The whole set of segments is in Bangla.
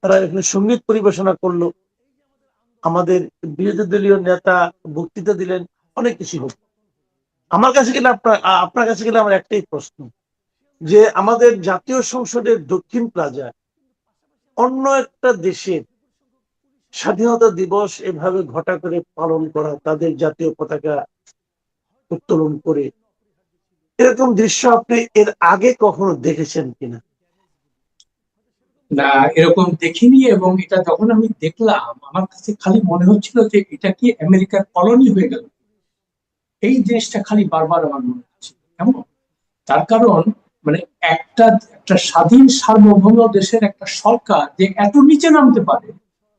তারা এখানে সঙ্গীত পরিবেশনা করলো, আমাদের বিরোধী দলীয় নেতা বক্তৃতা দিলেন, অনেক কিছু হোক। আমার কাছে গেলে আপনার কাছে গেলে আমার একটাই প্রশ্ন, যে আমাদের জাতীয় সংসদের দক্ষিণ প্লাজায় অন্য একটা দেশের স্বাধীনতা দিবস এভাবে ঘটা করে পালন করা, তাদের জাতীয় পতাকা উত্তোলন করে, এরকম দৃশ্য আপনি এর আগে কখনো দেখেছেন কিনা? না, এরকম দেখিনি। এবং এটা যখন আমি দেখলাম আমার কাছে খালি মনে হচ্ছিল যে এটা কি আমেরিকার কলোনি হয়ে গেল। এই জিনিসটা খালি বারবার আমার মনে হচ্ছে কেমন। তার কারণ মানে একটা একটা স্বাধীন সার্বভৌম দেশের একটা সরকার যে এত নিচে নামতে পারে,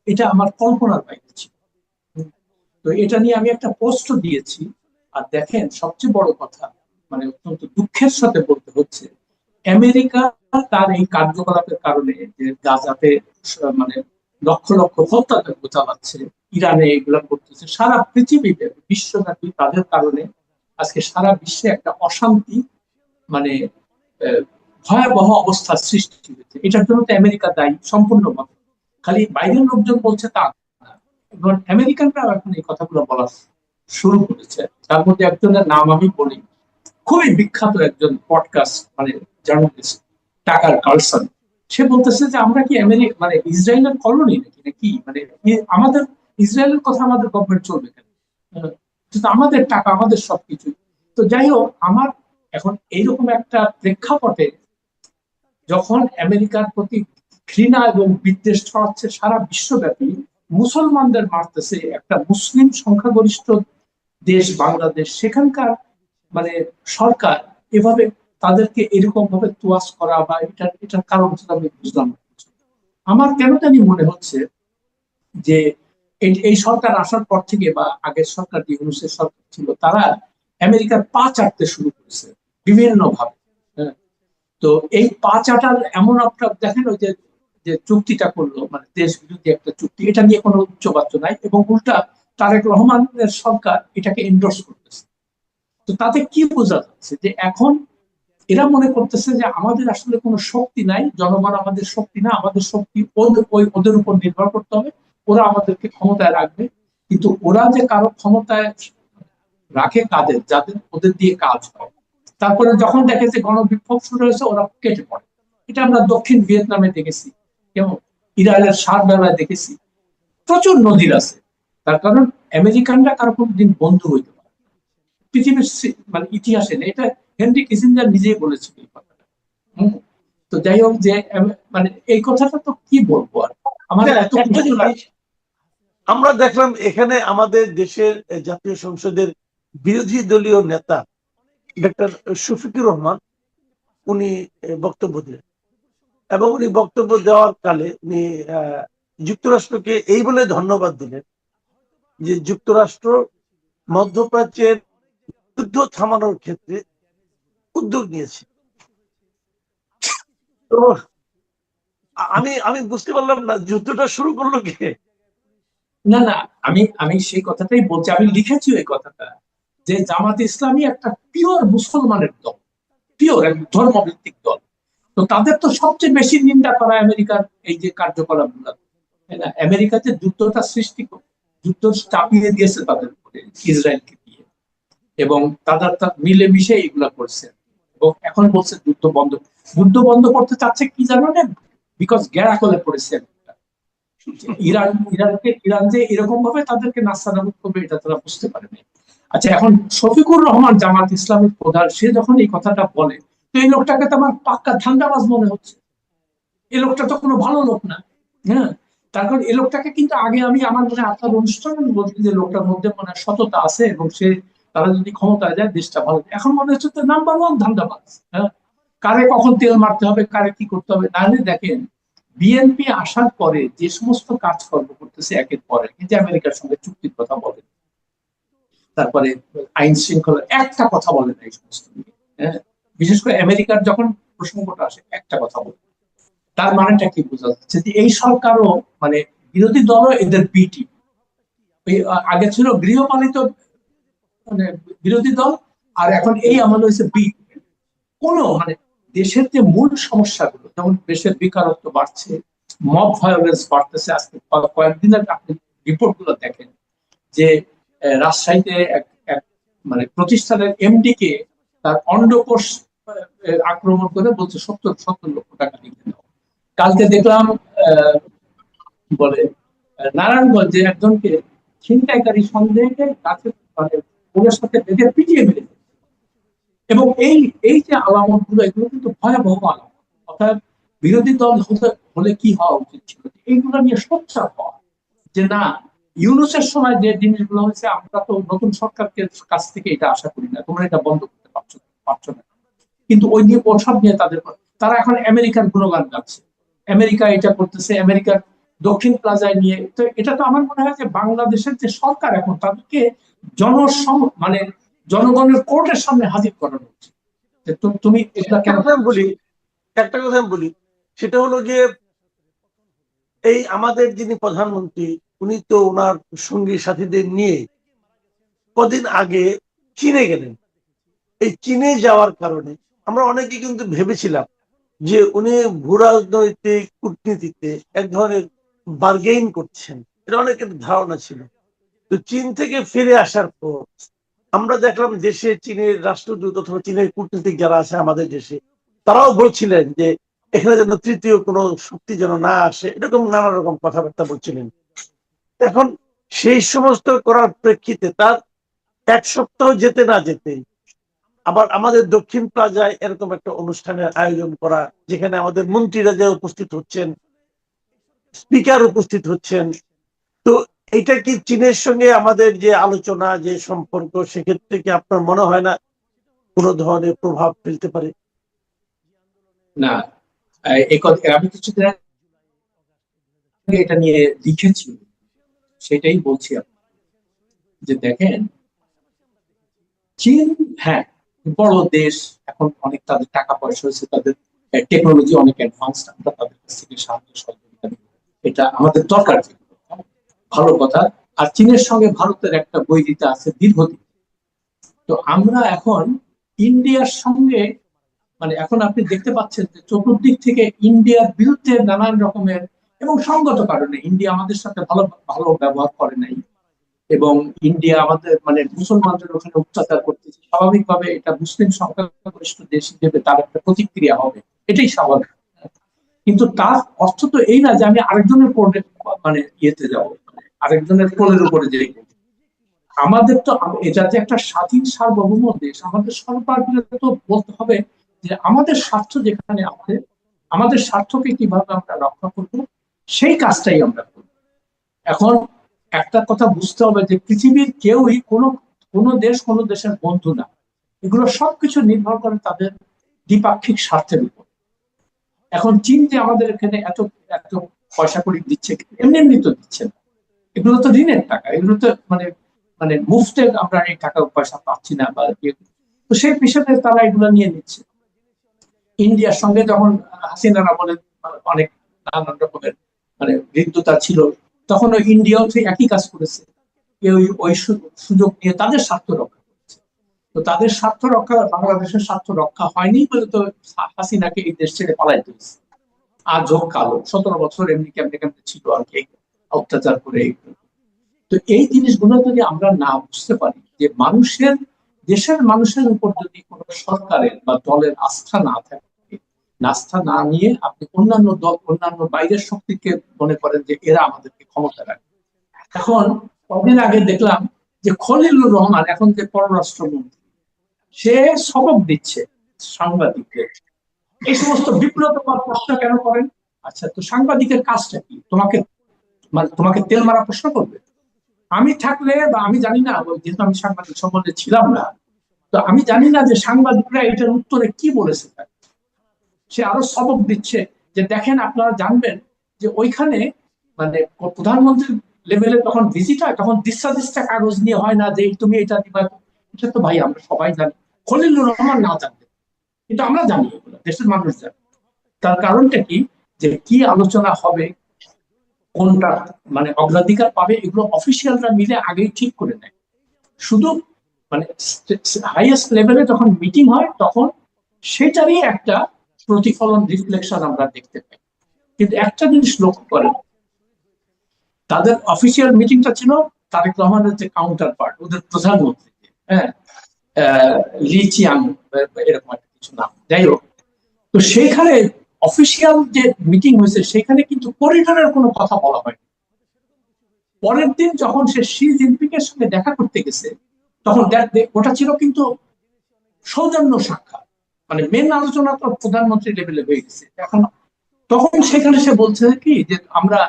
এটা আমার কল্পনার বাইরে ছিল। তো এটা নিয়ে আমি একটা পোস্ট দিয়েছি। আর দেখেন, সবচেয়ে বড় কথা, মানে অত্যন্ত দুঃখের সাথে বলতে হচ্ছে, আমেরিকা তার এই কার্যকলাপের কারণে যে গাজাতে মানে লক্ষ লক্ষ হত্যাযজ্ঞ চালাচ্ছে, ইরানে এগুলা করতেছে, সারা পৃথিবীতে বিশ্বব্যাপী তাদের কারণে আজকে সারা বিশ্বে একটা অশান্তি, মানে আহ, ভয়াবহ অবস্থার সৃষ্টি হয়েছে। এটার জন্য তো আমেরিকা দায়ী সম্পূর্ণভাবে। খালি বাইরের লোকজন বলছে তা না, এবং আমেরিকানরাও এখন এই কথাগুলো বলা শুরু করেছে। তার মধ্যে একজনের নাম আমি বলি, খুবই বিখ্যাত একজন পডকাস্ট মানে জার্নালিস্ট, টাকার কার্লসন। সে বলতেছে যে আমরা কি আমেরিকা মানে ইসরায়েলের কলোনি নাকি নাকি মানে আমাদের ইসরায়েলের কথা আমাদের গভর্নমেন্ট চলবে কেন? কিন্তু আমাদের টাকা, আমাদের সবকিছু। তো যাই হোক, আমার এখন এইরকম একটা প্রেক্ষাপটে যখন আমেরিকার প্রতি ঘৃণা এবং বিদ্বেষ ছড়াচ্ছে সারা বিশ্বব্যাপী, মুসলমানদের মারতেছে একটা মুসলিম সংখ্যাগরিষ্ঠ দেশ বাংলাদেশ, সেখানকার মানে সরকার এভাবে তাদেরকে এরকম ভাবে তোয়াজ করা বা এটার কারণ আমি বুঝলাম না। আমার কেন জানি মনে হচ্ছে যে এই সরকার আসার পর থেকে বা আগের সরকার যে ইউনূসের সরকার ছিল, তারা আমেরিকার পা চাটতে শুরু করেছে বিভিন্ন ভাবে। হ্যাঁ, তো এই পা চাটার এমন একটা দেখেন, ওই যে যে চুক্তিটা করলো মানে দেশ বিরোধী একটা চুক্তি, এটা নিয়ে কোনো উচ্চবাচ্য নাই, এবং উল্টা তারেক রহমানের সরকার এটাকে এন্ডোর্স করতেছে। তো তাতে কি বোঝা যাচ্ছে যে এখন এরা মনে করতেছে যে আমাদের আসলে কোনো শক্তি নাই, জনগণ আমাদের শক্তি না, আমাদের শক্তি ওদের উপর নির্ভর করতে হবে, ওরা আমাদেরকে ক্ষমতায় রাখবে। কিন্তু ওরা যে কারো ক্ষমতায় রাখে কাদের, যাদের ওদের দিয়ে কাজ হয়, তারপরে যখন দেখে যে গণবিক্ষোভ শুরু হয়েছে ওরা কেটে পড়ে। এটা আমরা দক্ষিণ ভিয়েতনামে দেখেছি, কেমন ইরানের সার বেলায় দেখেছি। প্রচুর নজির আছে। তার কারণ আমেরিকানরা কারো কোনদিন বন্ধু হইতে পারে না। পৃথিবীর মানে ইতিহাসে নেই। এটা হেনরি কিসিঞ্জার নিজেই বলেছিল এই কথাটা। হম। তো যাই হোক, যে মানে এই কথাটা তো কি বলবো আর, আমার এত একটা কষ্ট লাগে। জিনিস আমরা দেখলাম, এখানে আমাদের দেশের জাতীয় সংসদের বিরোধী দলীয় নেতা ডক্টর শফিকুর রহমান, উনি বক্তব্য দিলেন, এবং উনি বক্তব্য দেওয়ার কালে উনি যুক্তরাষ্ট্রকে এই বলে ধন্যবাদ দিলেন যে যুক্তরাষ্ট্র মধ্যপ্রাচ্যের যুদ্ধ থামানোর ক্ষেত্রে উদ্যোগ নিয়েছে। তো আমি আমি বুঝতে পারলাম না, যুদ্ধটা শুরু করলো কে? না না, আমি আমি সেই কথাটাই বলছি, আমি লিখেছি এই কথাটা, যে জামাত ইসলামী একটা পিওর মুসলমানের দল, পিওর এক ধর্মভিত্তিক দল। তো তাদের তো সবচেয়ে বেশি নিন্দা করা আমেরিকার এই যে কার্যকলাপ গুলো, তাই না? আমেরিকাতে যুদ্ধটা সৃষ্টি যুদ্ধ চাপিয়ে দিয়েছে তাদের উপরে ইসরায়েলকে দিয়ে, এবং তারা মিলেমিশে এগুলা করছে। এবং এখন বলছে যুদ্ধ বন্ধ, যুদ্ধ বন্ধ করতে চাচ্ছে কি জানো না, বিকজ গ্যারা কলে পড়েছে আমেরিকা। ইরান যে এরকম ভাবে তাদেরকে নাস্তানাবুদ করবে এটা তারা বুঝতে পারেনি। আচ্ছা, এখন শফিকুর রহমান জামাত ইসলামের প্রধান, সে যখন এই কথাটা বলে, তো এই লোকটাকে তো আমার পাক্কা ধান্দাবাজ মনে হচ্ছে। এই লোকটা তো কোনো ভালো লোক না। হ্যাঁ, তারপর এই লোকটাকে কিন্তু আগে আমি আমার মনে আপনার অনুষ্ঠান বলছি যে লোকটার মধ্যে মানে সততা আছে, এবং সে তারা যদি ক্ষমতায় যায় দেশটা ভালো। এখন মনে হচ্ছে তো নাম্বার ওয়ান ধান্দাবাজ। হ্যাঁ, কারে কখন তেল মারতে হবে, কারে কি করতে হবে। নাহলে দেখেন, বিএনপি আসার পরে যে সমস্ত কাজকর্ম করতেছে একের পর এক, যে আমেরিকার সঙ্গে চুক্তির কথা বলেন, তারপরে আইন শৃঙ্খলা, একটা কথা বলে না এই সমস্ত নিয়ে। হ্যাঁ, বিশেষ করে আমেরিকার যখন প্রসঙ্গটা আসে একটা কথা বলে। তার মানেটা কি বোঝা যাচ্ছে যে এই সরকারও মানে বিরোধী দলও এদের বিটি। আগে ছিল গৃহপালিত মানে বিরোধী দল, আর এখন এই আমল হয়েছে বি। কোনো মানে দেশের যে মূল সমস্যাগুলো, যেমন দেশের বেকারত্ব বাড়ছে, মব ভায়োলেন্স বাড়তেছে। আজকে কয়েকদিন আগে আপনি রিপোর্ট গুলো দেখেন যে রাজশাহীতে এক মানে প্রতিষ্ঠানের এমডি কে তার অন্ডকোষ আক্রমণ করে বলছে 70 লক্ষ টাকা লিখে দাও। কালকে দেখলাম কি বলে নারায়ণগঞ্জে একজনকে ছিনতাইকারী সন্দেহে তাকে মানে ওদের সাথে বেঁধে পিটিয়ে মেরেছে। এবং এই এই যে আলামত গুলো, এগুলো কিন্তু ভয়াবহ আলামত। অর্থাৎ বিরোধী দল হলে কি হওয়া উচিত ছিল, এইগুলো নিয়ে সোচ্চার হওয়া যে না, ইউনূসের সময় যে জিনিসগুলো হয়েছে আমরা তো নতুন সরকারকে কাছ থেকে এটা আশা করি না, তোমরা এটা বন্ধ করতে পারছো না। কিন্তু ওই নিয়ে ওসব নিয়ে তারা এখন আমেরিকার গুণগান গাচ্ছে, আমেরিকা এটা করতেছে, আমেরিকার দক্ষিণ প্লাজায় নিয়ে। তো এটা তো আমার মনে হয় যে বাংলাদেশের যে সরকার এখন তাদেরকে মানে জনগণের কোর্টের সামনে হাজির করানো উচিত যে তুমি এটা কেন বলি। একটা কথা আমি বলি, সেটা হলো যে এই আমাদের যিনি প্রধানমন্ত্রী, উনি তো ওনার সঙ্গী সাথীদের নিয়ে কদিন আগে চীনে গেলেন। এই চীনে যাওয়ার কারণে আমরা অনেকে কিন্তু ভেবেছিলাম যে উনি ভূরাজনৈতিক কূটনীতিতে এক ধরনের বার্গেইন করছেন, এটা অনেকের ধারণা ছিল। তো চীন থেকে ফিরে আসার পর আমরা দেখলাম দেশে চীনের রাষ্ট্রদূত অথবা চীনের কূটনীতিক যারা আছে আমাদের দেশে, তারাও বলছিলেন যে এখানে যেন তৃতীয় কোনো শক্তি যেন না আসে, এরকম নানা রকম কথাবার্তা বলছিলেন। এখন সেই সমস্ত করার প্রেক্ষিতে তার এক সপ্তাহ যেতে না যেতে আবার আমাদের দক্ষিণ প্লাজায় এরকম একটা অনুষ্ঠানের আয়োজন করা, যেখানে আমাদের মন্ত্রীরা যে উপস্থিত হচ্ছেন, স্পিকার উপস্থিত হচ্ছেন। তো এটা কি চীনের সঙ্গে আমাদের যে আলোচনা, যে সম্পর্ক, সেক্ষেত্রে কি আপনার মনে হয় না কোনো ধরনের প্রভাব ফেলতে পারে? না, আমি কিছুদিন আগে এটা নিয়ে লিখেছি, সেটাই বলছি যে দেখেন, চীন হ্যাঁ বড় দেশ, এখন অনেক তাদের টাকা পয়সা হয়েছে, তাদের টেকনোলজি অনেক অ্যাডভান্স, আমরা তাদের কাছ থেকে সাহায্য সহযোগিতা নিব, এটা আমাদের দরকার, ভালো কথা। আর চীনের সঙ্গে ভারতের একটা বৈরিতা আছে দীর্ঘদিন। তো আমরা এখন ইন্ডিয়ার সঙ্গে মানে এখন আপনি দেখতে পাচ্ছেন যে চতুর্দিক থেকে ইন্ডিয়ার বিরুদ্ধে নানান রকমের, এবং সঙ্গত কারণে ইন্ডিয়া আমাদের সাথে ভালো ভালো ব্যবহার করে নাই, এবং ইন্ডিয়া আমাদের মানে মুসলমানদের ওখানে অত্যাচার করতেছে, স্বাভাবিকভাবে এটা মুসলিম সংখ্যাগরিষ্ঠ দেশ হিসেবে তার একটা প্রতিক্রিয়া হবে, এটাই স্বাভাবিক। কিন্তু তার অর্থ তো এই না যে আমি আরেকজনের কোর্টে মানে ইয়েতে যাবো, মানে আরেকজনের কোলের উপরে যে আমাদের তো এটা যে একটা স্বাধীন সার্বভৌম দেশ, আমাদের সরকারকে তো বলতে হবে যে আমাদের স্বার্থ যেখানে আছে, আমাদের স্বার্থকে কিভাবে আমরা রক্ষা করব, সেই কাজটাই আমরা করব। এখন একটা কথা বুঝতে হবে যে পৃথিবীর কেউই কোনো দেশ কোনো দেশের বন্ধু না, এগুলো সবকিছু নির্ভর করে তাদের দ্বিপাক্ষিক স্বার্থের উপর। এখন চীন যে আমাদের এখানে এত এত পয়সা কড়ি দিচ্ছে, এমনি এমনি তো দিচ্ছে না, এগুলো তো ঋণের টাকা, এগুলো তো মানে মানে মুফতে আমরা এই টাকা পয়সা পাচ্ছি না বা তো সেই হিসেবে তারা এগুলো নিয়ে নিচ্ছে। ইন্ডিয়ার সঙ্গে যখন হাসিনারা বলে অনেক নানান রকমের মানে হৃদ্যতা ছিল, তখন ওই ইন্ডিয়াও সেই একই কাজ করেছে, ওই ওই সুযোগ নিয়ে তাদের স্বার্থ রক্ষা করেছে। তো তাদের স্বার্থ রক্ষা, বাংলাদেশের স্বার্থ রক্ষা হয়নি বলে তো হাসিনাকে এই দেশ ছেড়ে পালাইতে হয়েছে। আজ হোক কালো 17 বছর এমনি কেমনে কেমনে ছিল আর কি, অত্যাচার করে। তো এই জিনিসগুলো যদি আমরা না বুঝতে পারি যে মানুষের, দেশের মানুষের উপর যদি কোনো সরকারের বা দলের আস্থা না থাকে, আস্থা না নিয়ে আপনি অন্যান্য দল, অন্যান্য বাইরের শক্তিকে মনে করেন যে এরা আমাদেরকে ক্ষমতা রাখে। এখন কদিন আগে দেখলাম যে খলিলুর রহমান, এখন যে পররাষ্ট্রমন্ত্রী, সে সবক দিচ্ছে সাংবাদিকদের, এই সমস্ত বিব্রতকর প্রশ্ন কেন করেন? আচ্ছা, তো সাংবাদিকের কাজটা কি? মানে তোমাকে তেল মারা প্রশ্ন করবে? আমি থাকলে বা আমি জানি না, যেহেতু আমি সাংবাদিক সম্বন্ধে ছিলাম না, তো আমি জানি না যে সাংবাদিকরা এটার উত্তরে কি বলেছে। সে আরো সবক দিচ্ছে যে দেখেন, আপনারা জানবেন যে ওইখানে মানে প্রধানমন্ত্রী লেভেলে তখন ভিজিট হয়, তখন দিস্তা দিস্তা কাগজ নিয়ে হয় না যে তুমি এটা দিবা। এটা তো ভাই আমরা সবাই জানি, খলিলুর রহমান না জানবে, কিন্তু আমরা জানি, এগুলো দেশের মানুষ জানে। তার কারণটা কি, যে কি আলোচনা হবে, কোনটা মানে অগ্রাধিকার পাবে, এগুলো অফিসিয়ালরা মিলে আগেই ঠিক করে নেয়। শুধু মানে হাইয়েস্ট লেভেলে যখন মিটিং হয় তখন সেটারই একটা প্রতিফলন, রিফ্লেকশন আমরা দেখতে পাই। কিন্তু একটা জিনিস লক্ষ্য করেন, তাদের অফিসিয়াল মিটিংটা ছিল তারেক রহমানের যে কাউন্টার পার্ট, ওদের প্রধানমন্ত্রী, হ্যাঁ, লি চিয়াং, এরকম একটা কিছু নাম, যাই হোক। তো সেইখানে অফিসিয়াল যে মিটিং হয়েছে সেখানে কিন্তু করিডোরের কোনো কথা বলা হয়নি। পরের দিন যখন সে শি জিনপিং এর সঙ্গে দেখা করতে গেছে, তখন ওটা ছিল কিন্তু সৌজন্য সাক্ষাৎ, মানে মেন আলোচনা তো প্রধানমন্ত্রী লেভেলে হয়ে গেছে। এখন তখন সেখানে সে বলছে কি যে আমরা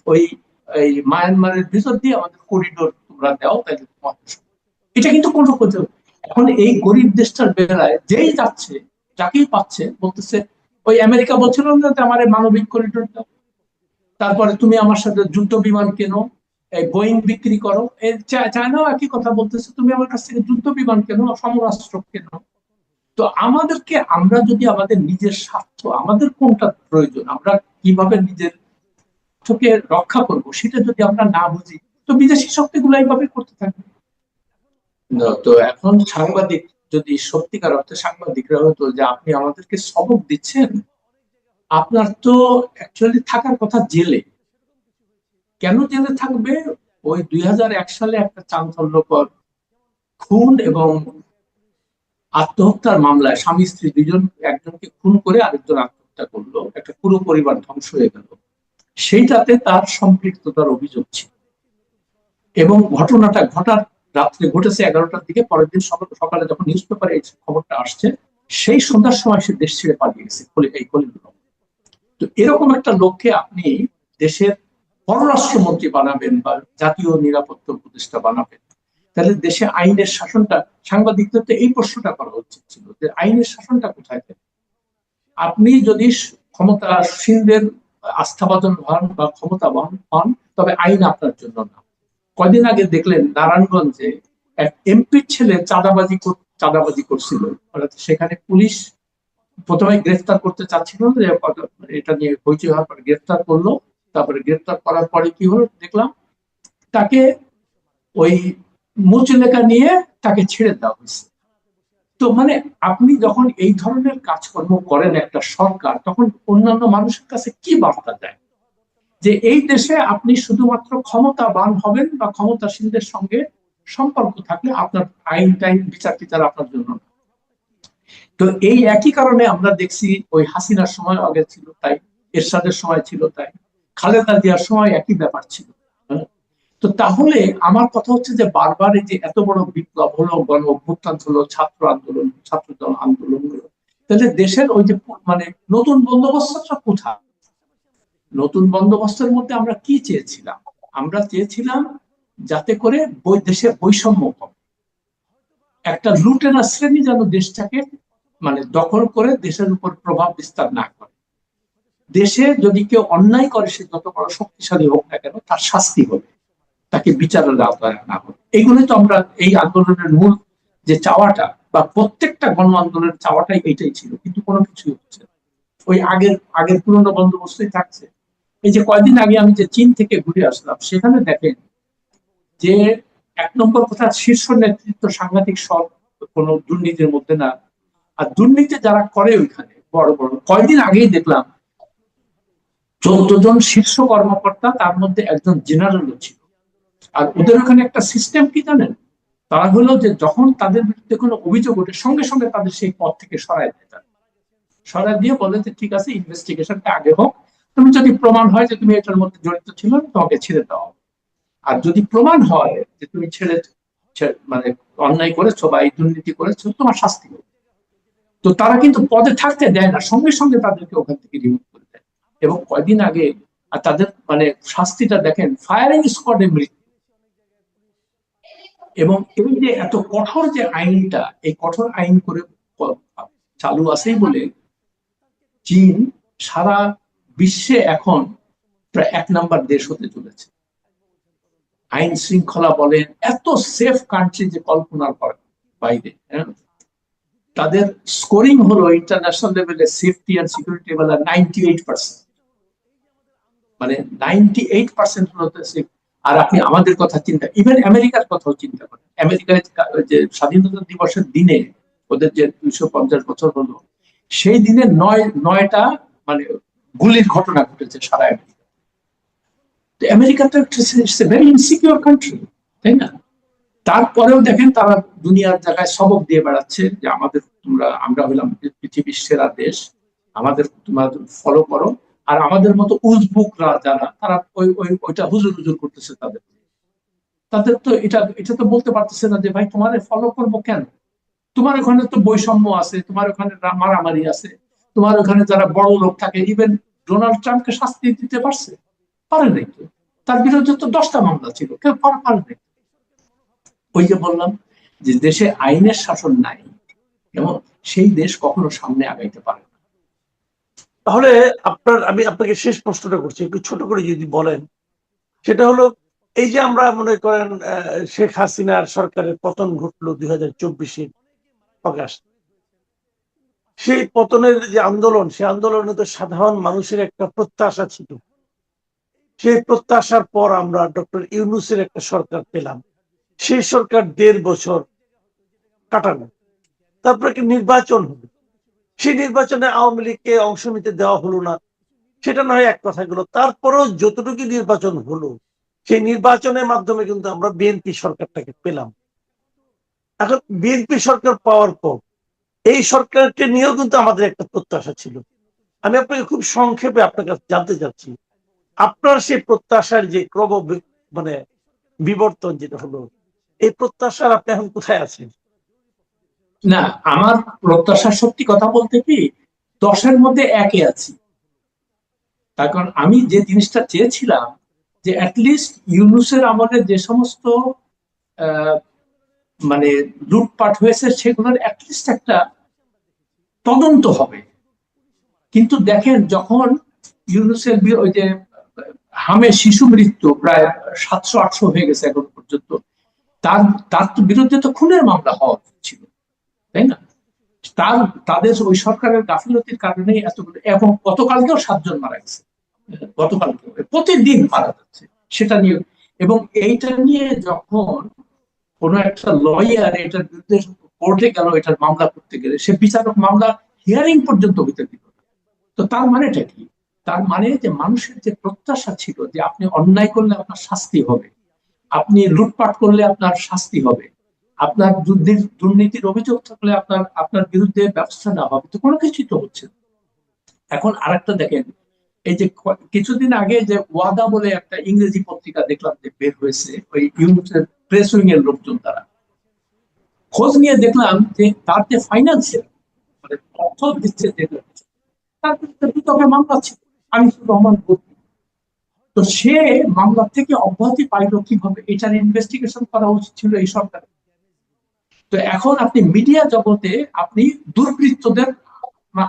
ওই এই মায়ানমারের ভিতর দিয়ে আমাদের করিডোর তোমরা দাও, তাহলে এটা কিন্তু কোনো কথা। এখন এই গরিব দেশটার বেলায় যেই যাচ্ছে, যাকেই পাচ্ছে বলতেছে, ওই আমেরিকা বলছিল না যে আমার মানবিক করিডোর দাও, তারপরে তুমি আমার সাথে যুদ্ধ বিমান কেনো, এই বোয়িং বিক্রি করো, চায়নাও একই কথা বলতেছে, তুমি আমার কাছ থেকে যুদ্ধ বিমান কেনো, সমরাস্ত্র কেনো। তো আমাদেরকে, আমরা যদি আমাদের নিজের স্বার্থ, আমাদের কোনটা প্রয়োজন, আমরা কিভাবে নিজের স্বার্থকে রক্ষা করব, সেটা যদি আমরা না বুঝি, তো বিদেশি শক্তিগুলো এইভাবে করতে থাকবে। তো এখন সাংবাদিক যদি সত্যিকার অর্থে সাংবাদিকরা হতো যে আপনি আমাদেরকে সবক দিচ্ছেন, আপনার তো অ্যাকচুয়ালি থাকার কথা জেলে। কেন জেলে থাকবে? ওই 2001 সালে একটা চাঞ্চল্যকর খুন এবং আত্মহত্যার মামলায় স্বামী স্ত্রী দুজন, একজনকে খুন করে আরেকজন আত্মহত্যা করলো, একটা পুরো পরিবার ধ্বংস হয়ে গেল, সেইটাতে তার সম্পৃক্ততার অভিযোগ ছিল। এবং ঘটনাটা ঘটার রাত্রে ঘটেছে 11টার দিকে, পরের দিন সকালে যখন নিউজ পেপারে এই খবরটা আসছে, সেই সন্ধ্যার সময় সে দেশ ছেড়ে পালিয়ে গেছে এই খলিলুর রহমান। তো এরকম একটা লোককে আপনি দেশের পররাষ্ট্রমন্ত্রী বানাবেন বা জাতীয় নিরাপত্তা উপদেষ্টা বানাবেন, তাহলে দেশে আইনের শাসনটা, সাংবাদিকদের তো এই প্রশ্নটা করা উচিত ছিল যে আইনের শাসনটা কোথায় থাকে। আপনি যদি ক্ষমতাসীনদের আস্থাভাজন হন বা ক্ষমতাবান হন, তবে আইন আপনার জন্য না। কয়দিন আগে দেখলেন নারায়ণগঞ্জে এক এমপির ছেলে চাঁদাবাজি করছিল, সেখানে পুলিশ প্রথমে গ্রেফতার করতে চাচ্ছিল না, এটা নিয়ে হইচই হওয়ার পরে গ্রেফতার করলো। তারপরে গ্রেফতার করার পরে কি হলো দেখলাম, তাকে ওই মুচলেখা নিয়ে তাকে ছেড়ে দেওয়া হয়েছে। তো মানে আপনি যখন এই ধরনের কাজকর্ম করেন একটা সরকার, তখন অন্যান্য মানুষের কাছে কি বার্তা দেয় যে এই দেশে আপনি শুধুমাত্র ক্ষমতাবান হবেন বা ক্ষমতাসীনদের সঙ্গে সম্পর্ক থাকলে আপনার আইন টাইন বিচার টিচার আপনার জন্য। তো এই একই কারণে আমরা দেখছি ওই হাসিনার সময় আগে ছিল তাই, এরশাদের সময় ছিল তাই, খালেদা জিয়ার সময় একই ব্যাপার ছিল। তো তাহলে আমার কথা হচ্ছে যে বারবার এই যে এত বড় বিপ্লব হলো, গণ অভ্যুত্থান হলো, ছাত্র আন্দোলন, ছাত্রদল আন্দোলন হলো, তাহলে দেশের ওই যে মানে নতুন বন্দোবস্তটা কোথায়? নতুন বন্দোবস্তের মধ্যে আমরা কি চেয়েছিলাম? আমরা চেয়েছিলাম যাতে করে দেশে বৈষম্য কম, একটা লুটেরা শ্রেণী যেন দেশটাকে মানে দখল করে দেশের উপর প্রভাব বিস্তার না করে। দেশে যদি কেউ অন্যায় করে, সে যত বড় শক্তিশালী হোক না কেন, তার শাস্তি হবে, তাকে বিচারের আওতায় আনা হবে। এইগুলো তো আমরা এই আন্দোলনের মূল যে চাওয়াটা, বা প্রত্যেকটা গণ আন্দোলনের চাওয়াটাই এইটাই ছিল, কিন্তু কোনো কিছুই হচ্ছে না। ওই আগের পুরনো বন্দোবস্তই থাকছে। এই যে কয়েকদিন আগে আমি যে চীন থেকে ঘুরে আসলাম, সেখানে দেখেন যে 1 নম্বর কথা, শীর্ষ নেতৃত্ব সাংঘাতিক সব, কোনো দুর্নীতির মধ্যে না। আর দুর্নীতি যারা করে ওইখানে বড় বড়, কয়েকদিন আগেই দেখলাম 14 জন শীর্ষ কর্মকর্তা, তার মধ্যে একজন জেনারেলও ছিল। আর ওদের ওখানে একটা সিস্টেম কি জানেন, তারা হলো যে যখন তাদের বিরুদ্ধে কোনো অভিযোগ ওঠে, সঙ্গে সঙ্গে তাদের সেই পদ থেকে সরায় দেয়, সরাই দিয়ে বলে যে ঠিক আছে, ইনভেস্টিগেশনটা আগে হোক, তুমি যদি প্রমাণ হয় যে তুমি এটার মধ্যে জড়িত ছিল, তোমাকে ছেড়ে দেওয়া। আর যদি প্রমাণ হয় যে তুমি মানে অন্যায় করেছো বা এই দুর্নীতি করেছো, তোমার শাস্তি হবে। তো তারা কিন্তু পদে থাকতে দেয় না, সঙ্গে সঙ্গে তাদেরকে ওখান থেকে রিমুভ করে দেয়। এবং কয়দিন আগে আর তাদের মানে শাস্তিটা দেখেন, ফায়ারিং স্কোয়াডে মৃত্যু। এবং এই যে এত কঠোর যে আইনটা, এই কঠোর আইন করে চালু আছেই বলে চীন সারা বিশ্বে এখন প্রায় 1 নম্বর দেশ হতে চলেছে। আইন শৃঙ্খলা বলেন, এত সেফ কান্ট্রি যে কল্পনার বাইরে। তাদের স্কোরিং হলো ইন্টারন্যাশনাল লেভেলে সেফটি এন্ড সিকিউরিটি লেভেল 98%, মানে 98% হলো সেফ। আর আপনি আমাদের কথা চিন্তা, ইভেন আমেরিকার কথাও চিন্তা করেন, আমেরিকার যে স্বাধীনতা দিবসের দিনে ওদের যে 250 বছর হলো, সেই দিনে 9টা মানে গুলির ঘটনা ঘটেছে সারা আমেরিকা। তো আমেরিকা তো একটা ভেরি ইনসিকিউর কান্ট্রি, তাই না? তারপরেও দেখেন তারা দুনিয়ার জায়গায় সবক দিয়ে বেড়াচ্ছে যে আমরা হলাম পৃথিবীর সেরা দেশ, আমাদের তোমরা ফলো করো। আর আমাদের মতো উজবুকরা যারা, তারা ওইটা হুজুর হুজুর করতেছে তাদের। তাদের তো এটা তো বলতে পারতেছে না যে ভাই তোমার ফলো করবো কেন? তোমার ওখানে তো বৈষম্য আছে, তোমার ওখানে মারামারি আছে, তোমার ওখানে যারা বড় লোক থাকে, ইভেন ডোনাল্ড ট্রাম্পকে শাস্তি দিতে পারছে? পারে নাই তো। তার বিরুদ্ধে তো 10টা মামলা ছিল, কেউ পারে নাই। ওই যে বললাম যে দেশে আইনের শাসন নাই, এবং সেই দেশ কখনো সামনে আগাইতে পারে না। তাহলে আমি আপনাকে শেষ প্রশ্নটা করছি, একটু ছোট করে যদি বলেন। সেটা হলো, এই যে আমরা মনে করেন শেখ হাসিনার সরকারের পতন ঘটলো 2024 অগাস্ট, সেই পতনের যে আন্দোলন, সেই আন্দোলনে তো সাধারণ মানুষের একটা প্রত্যাশা ছিল। সেই প্রত্যাশার পর আমরা ডক্টর ইউনূসের একটা সরকার পেলাম। সেই সরকার 1.5 বছর কাটানো, তারপরে কি নির্বাচন হলো। সেই নির্বাচনে আওয়ামী লীগকে অংশ নিতে দেওয়া হলো না, সেটা নয় এক কথা গেল। তারপরেও যতটুকু নির্বাচন হলো, সেই নির্বাচনের মাধ্যমে কিন্তু আমরা বিএনপি সরকারটাকে পেলাম। এখন বিএনপি সরকার পাওয়ার পর এই সরকারকে নিয়েও কিন্তু আমাদের একটা প্রত্যাশা ছিল। আমি আপনাকে খুব সংক্ষেপে আপনার কাছে জানতে চাচ্ছি, আপনার সেই প্রত্যাশার যে মানে বিবর্তন যেটা হলো, এই প্রত্যাশার আপনি এখন কোথায় আছেন? না, আমার প্রত্যাশা সত্যি কথা বলতে কি 10-এর মধ্যে 1-এ আছি। তার কারণ আমি যে জিনিসটা চেয়েছিলাম যে অ্যাটলিস্ট ইউনূসের আমলে যে সমস্ত আহ, মানে লুটপাট হয়েছে সেগুলোর অ্যাটলিস্ট একটা তদন্ত হবে। কিন্তু দেখেন যখন ইউনূসের ওই যে হামে শিশু মৃত্যু প্রায় 700-800 হয়ে গেছে এখন পর্যন্ত, তার তার বিরুদ্ধে তো খুনের মামলা হওয়া উচিত ছিল, তাই না? তার তাদের ওই সরকারের গাফিলতির কারণেই এতগুলো, এবং গতকালকেও 7 জন মারা গেছে। গতকালকে প্রতিদিন মারা যাচ্ছে সেটা নিয়ে। এবং এইটা নিয়ে যখন কোন একটা লয়ার এটার বিরুদ্ধে কোর্টে গেল এটার মামলা করতে গেলে, সে বিচারক মামলা হিয়ারিং পর্যন্ত হইতে দিল না। তো তার মানেটা কি? তার মানে যে মানুষের যে প্রত্যাশা ছিল যে আপনি অন্যায় করলে আপনার শাস্তি হবে, আপনি লুটপাট করলে আপনার শাস্তি হবে, আপনার দুর্নীতির অভিযোগ থাকলে আপনার আপনার বিরুদ্ধে ব্যবস্থা নেওয়া হবে, তো কোনো কিছুই তো হচ্ছে না। এখন আরেকটা দেখেন, এই যে কিছুদিন আগে যে ওয়াদা বলে একটা ইংরেজি পত্রিকা দেখলাম যে বের হয়েছে, ওই ইউনিটের প্রেস উইং এর লোকজন তারা, খোঁজ নিয়ে দেখলাম যে তার যে ফাইন্যান্সিয়াল মানে অর্থ দিচ্ছে যেগুলো, তার বিরুদ্ধে দুদকের মামলা ছিল, আনিসুর রহমান বদরুদ্দোজী। তো সে মামলা থেকে অব্যাহতি পাইল কিভাবে? এটার ইনভেস্টিগেশন করা উচিত ছিল এই সরকার। তো এখন আপনি মিডিয়া জগতে আপনি দুর্বৃত্তদের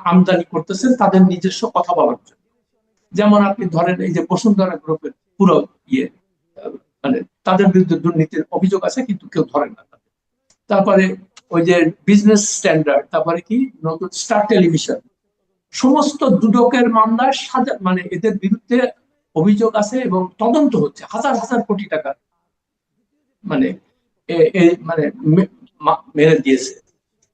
আমদানি করতেছেন তাদের নিজস্ব কথা বলার জন্য। যেমন আপনি ধরেন এই যে বসুন্ধরা গ্রুপের পুরো ইয়ে, মানে তাদের বিরুদ্ধে দুর্নীতির অভিযোগ আছে কিন্তু কেউ ধরেন না তাদের। তারপরে ওই যে বিজনেস স্ট্যান্ডার্ড, তারপরে কি নতুন স্টার টেলিভিশন, সমস্ত দুদকের মামলায় মানে এদের বিরুদ্ধে অভিযোগ আছে এবং তদন্ত হচ্ছে, হাজার হাজার কোটি টাকা মানে মানে মেরে দিয়েছে।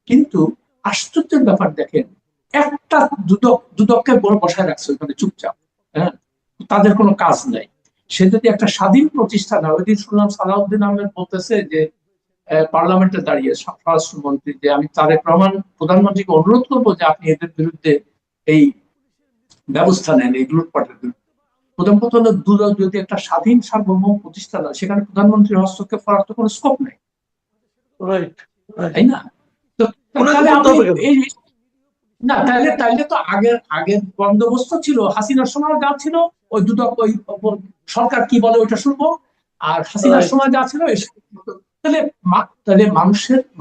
কিন্তু আশ্চর্যের ব্যাপার দেখেন, একটা দুদককে বসায় রাখছে ওখানে চুপচাপ। হ্যাঁ, তাদের কোনো কাজ নাই। সে যদি একটা স্বাধীন প্রতিষ্ঠান হয়, ওইদিন শুনলাম সালাউদ্দিন আহমেদ বলতেছে যে পার্লামেন্টে দাঁড়িয়ে স্বরাষ্ট্রমন্ত্রী, যে আমি তারেক রহমান প্রধানমন্ত্রীকে অনুরোধ করবো যে আপনি এদের বিরুদ্ধে এই ব্যবস্থা নেন, এই লুটপাটের বিরুদ্ধে। প্রথম কথা হলো দুদক যদি একটা স্বাধীন সার্বভৌম প্রতিষ্ঠান হয়, সেখানে প্রধানমন্ত্রীর হস্তক্ষেপ করার তো কোনো স্কোপ নেই, রাইট, তাই না? তো তাহলে আপনি এই না, তাইলে তাইলে তো আগের আগের বন্দোবস্ত ছিল, হাসিনার সময় যা ছিল ওই দুদক ওই সরকার কি বলে ওইটা শুনবো, আর হাসিনার সময় যা ছিল তাহলে তাহলে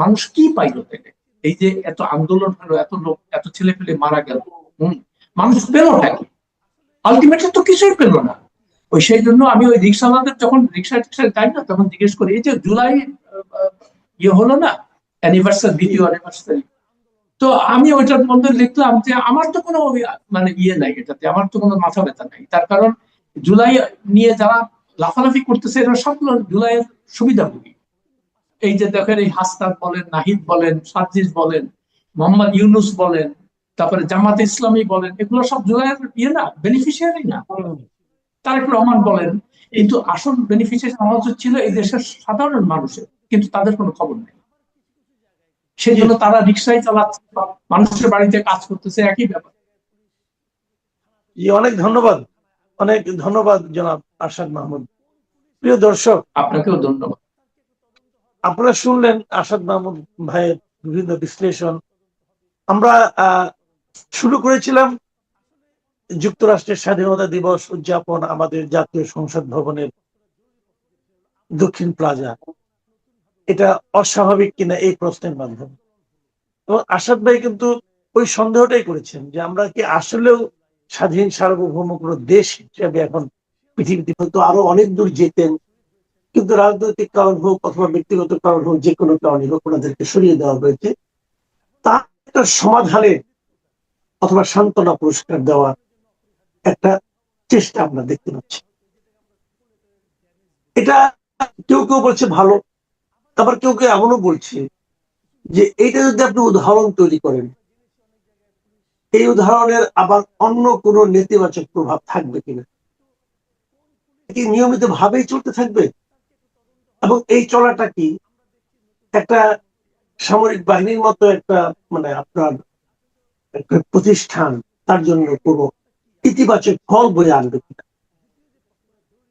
মানুষ কি পাইলো তাহলে? এই যে এত আন্দোলন হলো, এত লোক, এত ছেলে পেলে মারা গেল, মানুষ পেলোটা কি? আলটিমেটলি তো কিছুই পেলো না। ওই সেই জন্য আমি ওই রিক্সাওয়ালাদের যখন রিক্সা যাই না, তখন জিজ্ঞেস করি এই যে জুলাই ইয়ে হলো না, অ্যানিভার্সারি, দ্বিতীয় অ্যানিভার্সারি, তো আমি ওইটার মধ্যে লিখলাম যে আমার তো কোনো মানে ইয়ে নাই, এটাতে আমার তো কোনো মাথা ব্যথা নাই। তার কারণ জুলাই নিয়ে যারা লাফালাফি করতেছে এরা সবগুলো জুলাইয়ের সুবিধাভোগী। এই যে দেখেন এই হাসনাত বলেন, নাহিদ বলেন, সার্জিস বলেন, মোহাম্মদ ইউনুস বলেন, তারপরে জামাতে ইসলামী বলেন, এগুলো সব জুলাইয়ের ইয়ে না, বেনিফিশিয়ারি না? হুম, তারেক রহমান বলেন, কিন্তু আসল বেনিফিশিয়ারি আমার ছিল এই দেশের সাধারণ মানুষের, কিন্তু তাদের কোনো খবর নেই। সেই জি, জন্য তারা রিক্সাই চালাচ্ছে, বা মানুষের বাড়িতে কাজ করতেছে, একই ব্যাপার। জি, অনেক ধন্যবাদ, অনেক ধন্যবাদ জনাব আরশাদ মাহমুদ। প্রিয় দর্শক, আপনাকেও ধন্যবাদ। আপনারা শুনলেন আরশাদ মাহমুদ ভাইয়ের বিভিন্ন বিশ্লেষণ। আমরা শুরু করেছিলাম যুক্তরাষ্ট্রের স্বাধীনতা দিবস উদযাপন আমাদের জাতীয় সংসদ ভবনের দক্ষিণ প্লাজা, এটা অস্বাভাবিক কিনা এই প্রশ্নের মাধ্যমে। এবং আসাদ ভাই কিন্তু ওই সন্দেহটাই করেছেন যে আমরা কি আসলেও স্বাধীন সার্বভৌম কোনো দেশ হিসেবে এখন পৃথিবীতে হয়তো আরো অনেক দূর যেতেন, কিন্তু রাজনৈতিক কারণ হোক অথবা ব্যক্তিগত কারণ হোক, যে কোনো কারণে হোক ওনাদেরকে সরিয়ে দেওয়া হয়েছে। তার একটা সমাধানের অথবা সান্ত্বনা পুরস্কার দেওয়ার একটা চেষ্টা আমরা দেখতে পাচ্ছি। এটা কেউ কেউ বলছে ভালো, আবার কেউ কেউ এমনও বলছে যে এইটা যদি আপনি উদাহরণ তৈরি করেন, এই উদাহরণের আবার অন্য কোনো নেতিবাচক প্রভাব থাকবে কিনা, কি নিয়মিত ভাবেই চলতে থাকবে, এবং এই চলাটা কি একটা সামরিক বাহিনীর মতো একটা মানে আপনার একটা প্রতিষ্ঠান, তার জন্য কোনো ইতিবাচক ফল বয়ে আনবে কিনা,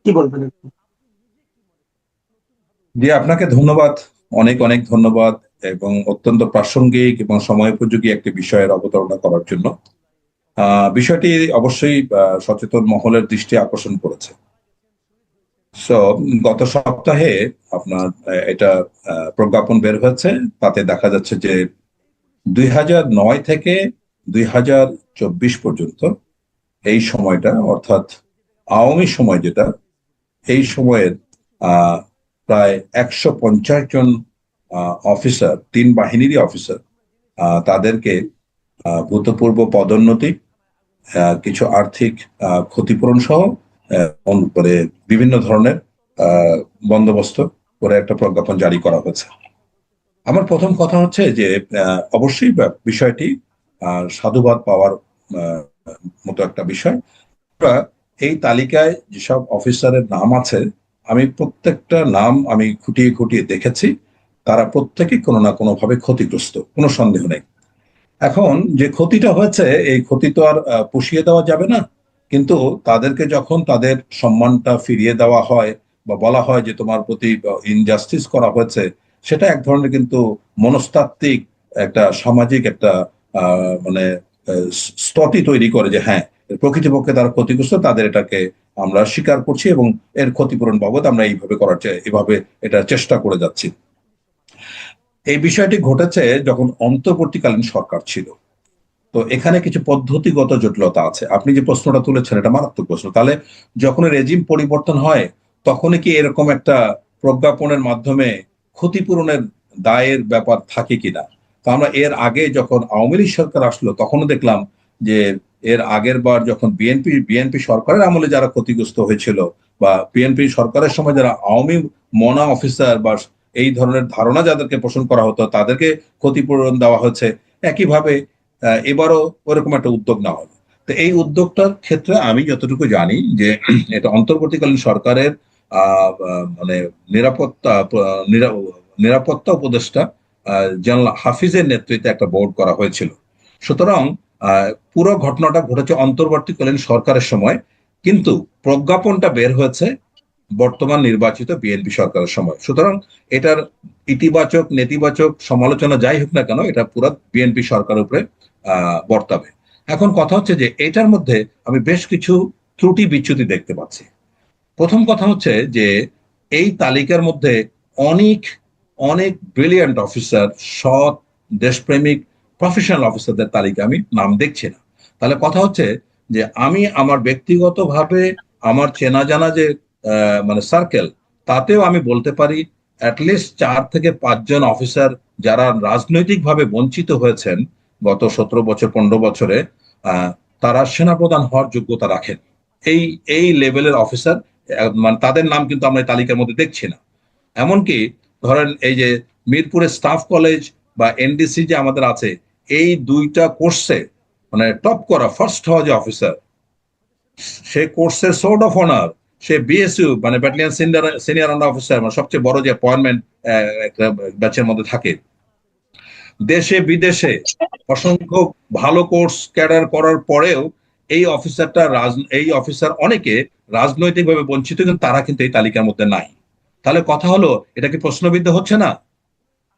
কি বলবেন আপনি? জি, আপনাকে ধন্যবাদ, অনেক অনেক ধন্যবাদ, এবং অত্যন্ত প্রাসঙ্গিক এবং সময়োপযোগী একটি বিষয়ের অবতারণা করার জন্য। বিষয়টি অবশ্যই সচেতন মহলের দৃষ্টি আকর্ষণ করেছে। সো গত সপ্তাহে আপনার এটা প্রজ্ঞাপন বের হয়েছে, তাতে দেখা যাচ্ছে যে 2009 থেকে 2024 পর্যন্ত এই সময়টা, অর্থাৎ আওয়ামী সময় যেটা, এই সময়ের আহ প্রায় 150 জন অফিসার, তিন বাহিনীরই অফিসার, তাদেরকে ভূতপূর্ব পদোন্নতি, কিছু আর্থিক ক্ষতিপূরণ সহ করে বিভিন্ন ধরনের বন্দোবস্ত করে একটা প্রজ্ঞাপন জারি করা হয়েছে। আমার প্রথম কথা হচ্ছে যে অবশ্যই বিষয়টি সাধুবাদ পাওয়ার মতো একটা বিষয়। এই তালিকায় যেসব অফিসারের নাম আছে, আমি প্রত্যেকটা নাম আমি খুঁটিয়ে খুঁটিয়ে দেখেছি, তারা প্রত্যেকে কোনো না কোনো ভাবে ক্ষতিগ্রস্ত, কোনো সন্দেহ নেই। এখন যে ক্ষতিটা হয়েছে, এই ক্ষতি তো আর পুষিয়ে দেওয়া যাবে না, কিন্তু তাদেরকে যখন তাদের সম্মানটা ফিরিয়ে দেওয়া হয় বা বলা হয় যে তোমার প্রতি ইনজাস্টিস করা হয়েছে, সেটা এক ধরনের কিন্তু মনস্তাত্ত্বিক একটা সামাজিক একটা মানে স্ততি তৈরি করে যে হ্যাঁ, প্রকৃতপক্ষে তারা ক্ষতিগ্রস্ত, তাদের এটাকে আমরা স্বীকার করছি এবং এর ক্ষতিপূরণ বাবদ আমরা এইভাবে করার এভাবে এটা চেষ্টা করে যাচ্ছি। এই বিষয়টি ঘটেছে যখন অন্তর্বর্তীকালীন সরকার ছিল। তো এখানে কিছু পদ্ধতিগত জটিলতা আছে। আপনি যে প্রশ্নটা তুলেছেন এটা মারাত্মক প্রশ্ন। তাহলে যখন রেজিম পরিবর্তন হয়, তখনই কি এরকম একটা প্রজ্ঞাপনের মাধ্যমে ক্ষতিপূরণের দায়ের ব্যাপার থাকে কিনা? তো আমরা এর আগে যখন আওয়ামী লীগ সরকার আসলো, তখনও দেখলাম যে এর আগের বার যখন বিএনপি সরকারের আমলে যারা ক্ষতিগ্রস্ত হয়েছিল, বা বিএনপি সরকারের সময় যারা আওয়ামী মনা অফিসার বা এই ধরনের ধারণা যাদেরকে পোষণ করা হতো, তাদেরকে ক্ষতিপূরণ দেওয়া হচ্ছে। একইভাবে এবারও ওরকম একটা উদ্যোগ নেওয়া হলো। তো এই উদ্যোগটার ক্ষেত্রে আমি যতটুকু জানি যে এটা অন্তর্বর্তীকালীন সরকারের মানে নিরাপত্তা উপদেষ্টা জেনারেল হাফিজের নেতৃত্বে একটা বোর্ড করা হয়েছিল। সুতরাং পুরো ঘটনাটা ঘটেছে অন্তর্বর্তীকালীন সরকারের সময়, কিন্তু প্রজ্ঞাপনটা বের হয়েছে বর্তমান নির্বাচিত বিএনপি সরকারের সময়। সুতরাং এটার ইতিবাচক নেতিবাচক সমালোচনা যাই হোক না কেন, এটা পুরো বিএনপি সরকারের উপরে বর্তাবে। এখন কথা হচ্ছে যে এটার মধ্যে আমি বেশ কিছু ত্রুটি বিচ্যুতি দেখতে পাচ্ছি। প্রথম কথা হচ্ছে যে এই তালিকার মধ্যে অনেক অনেক ব্রিলিয়ান্ট অফিসার, সৎ দেশপ্রেমিক প্রফেশনাল অফিসারদের তালিকা আমি নাম দেখছি না। তাহলে কথা হচ্ছে যে আমি আমার ব্যক্তিগতভাবে আমার চেনা জানা যে মানে সার্কেল, তাতেও আমি বলতে পারি অ্যাটলিস্ট 4 থেকে 5 জন অফিসার যারা রাজনৈতিকভাবে বঞ্চিত হয়েছেন গত 17 বছর 15 বছরে, তারা সেনাপ্রধান হওয়ার যোগ্যতা রাখেন। এই এই লেভেলের অফিসার, মানে তাদের নাম কিন্তু আমরা এই তালিকার মধ্যে দেখছি না। এমনকি ধরেন এই যে মিরপুরের স্টাফ কলেজ বা এনডিসি যে আমাদের আছে, এই দুইটা কোর্সে মানে টপ করা ফার্স্ট হওয়া যে অফিসার, সে কোর্সের sword of honour, say BSU মানে ব্যাটালিয়ন সিনিয়র আন্ডার অফিসার, মানে সবচেয়ে বড় যে অ্যাপয়েন্টমেন্ট একটা ব্যাচের মধ্যে থাকে, দেশে বিদেশে অসংখ্য ভালো কোর্স ক্যাডার করার পরেও এই অফিসার অনেকে রাজনৈতিকভাবে বঞ্চিত, কিন্তু তারা কিন্তু এই তালিকার মধ্যে নাই। তাহলে কথা হলো, এটা কি প্রশ্নবিদ্ধ হচ্ছে না?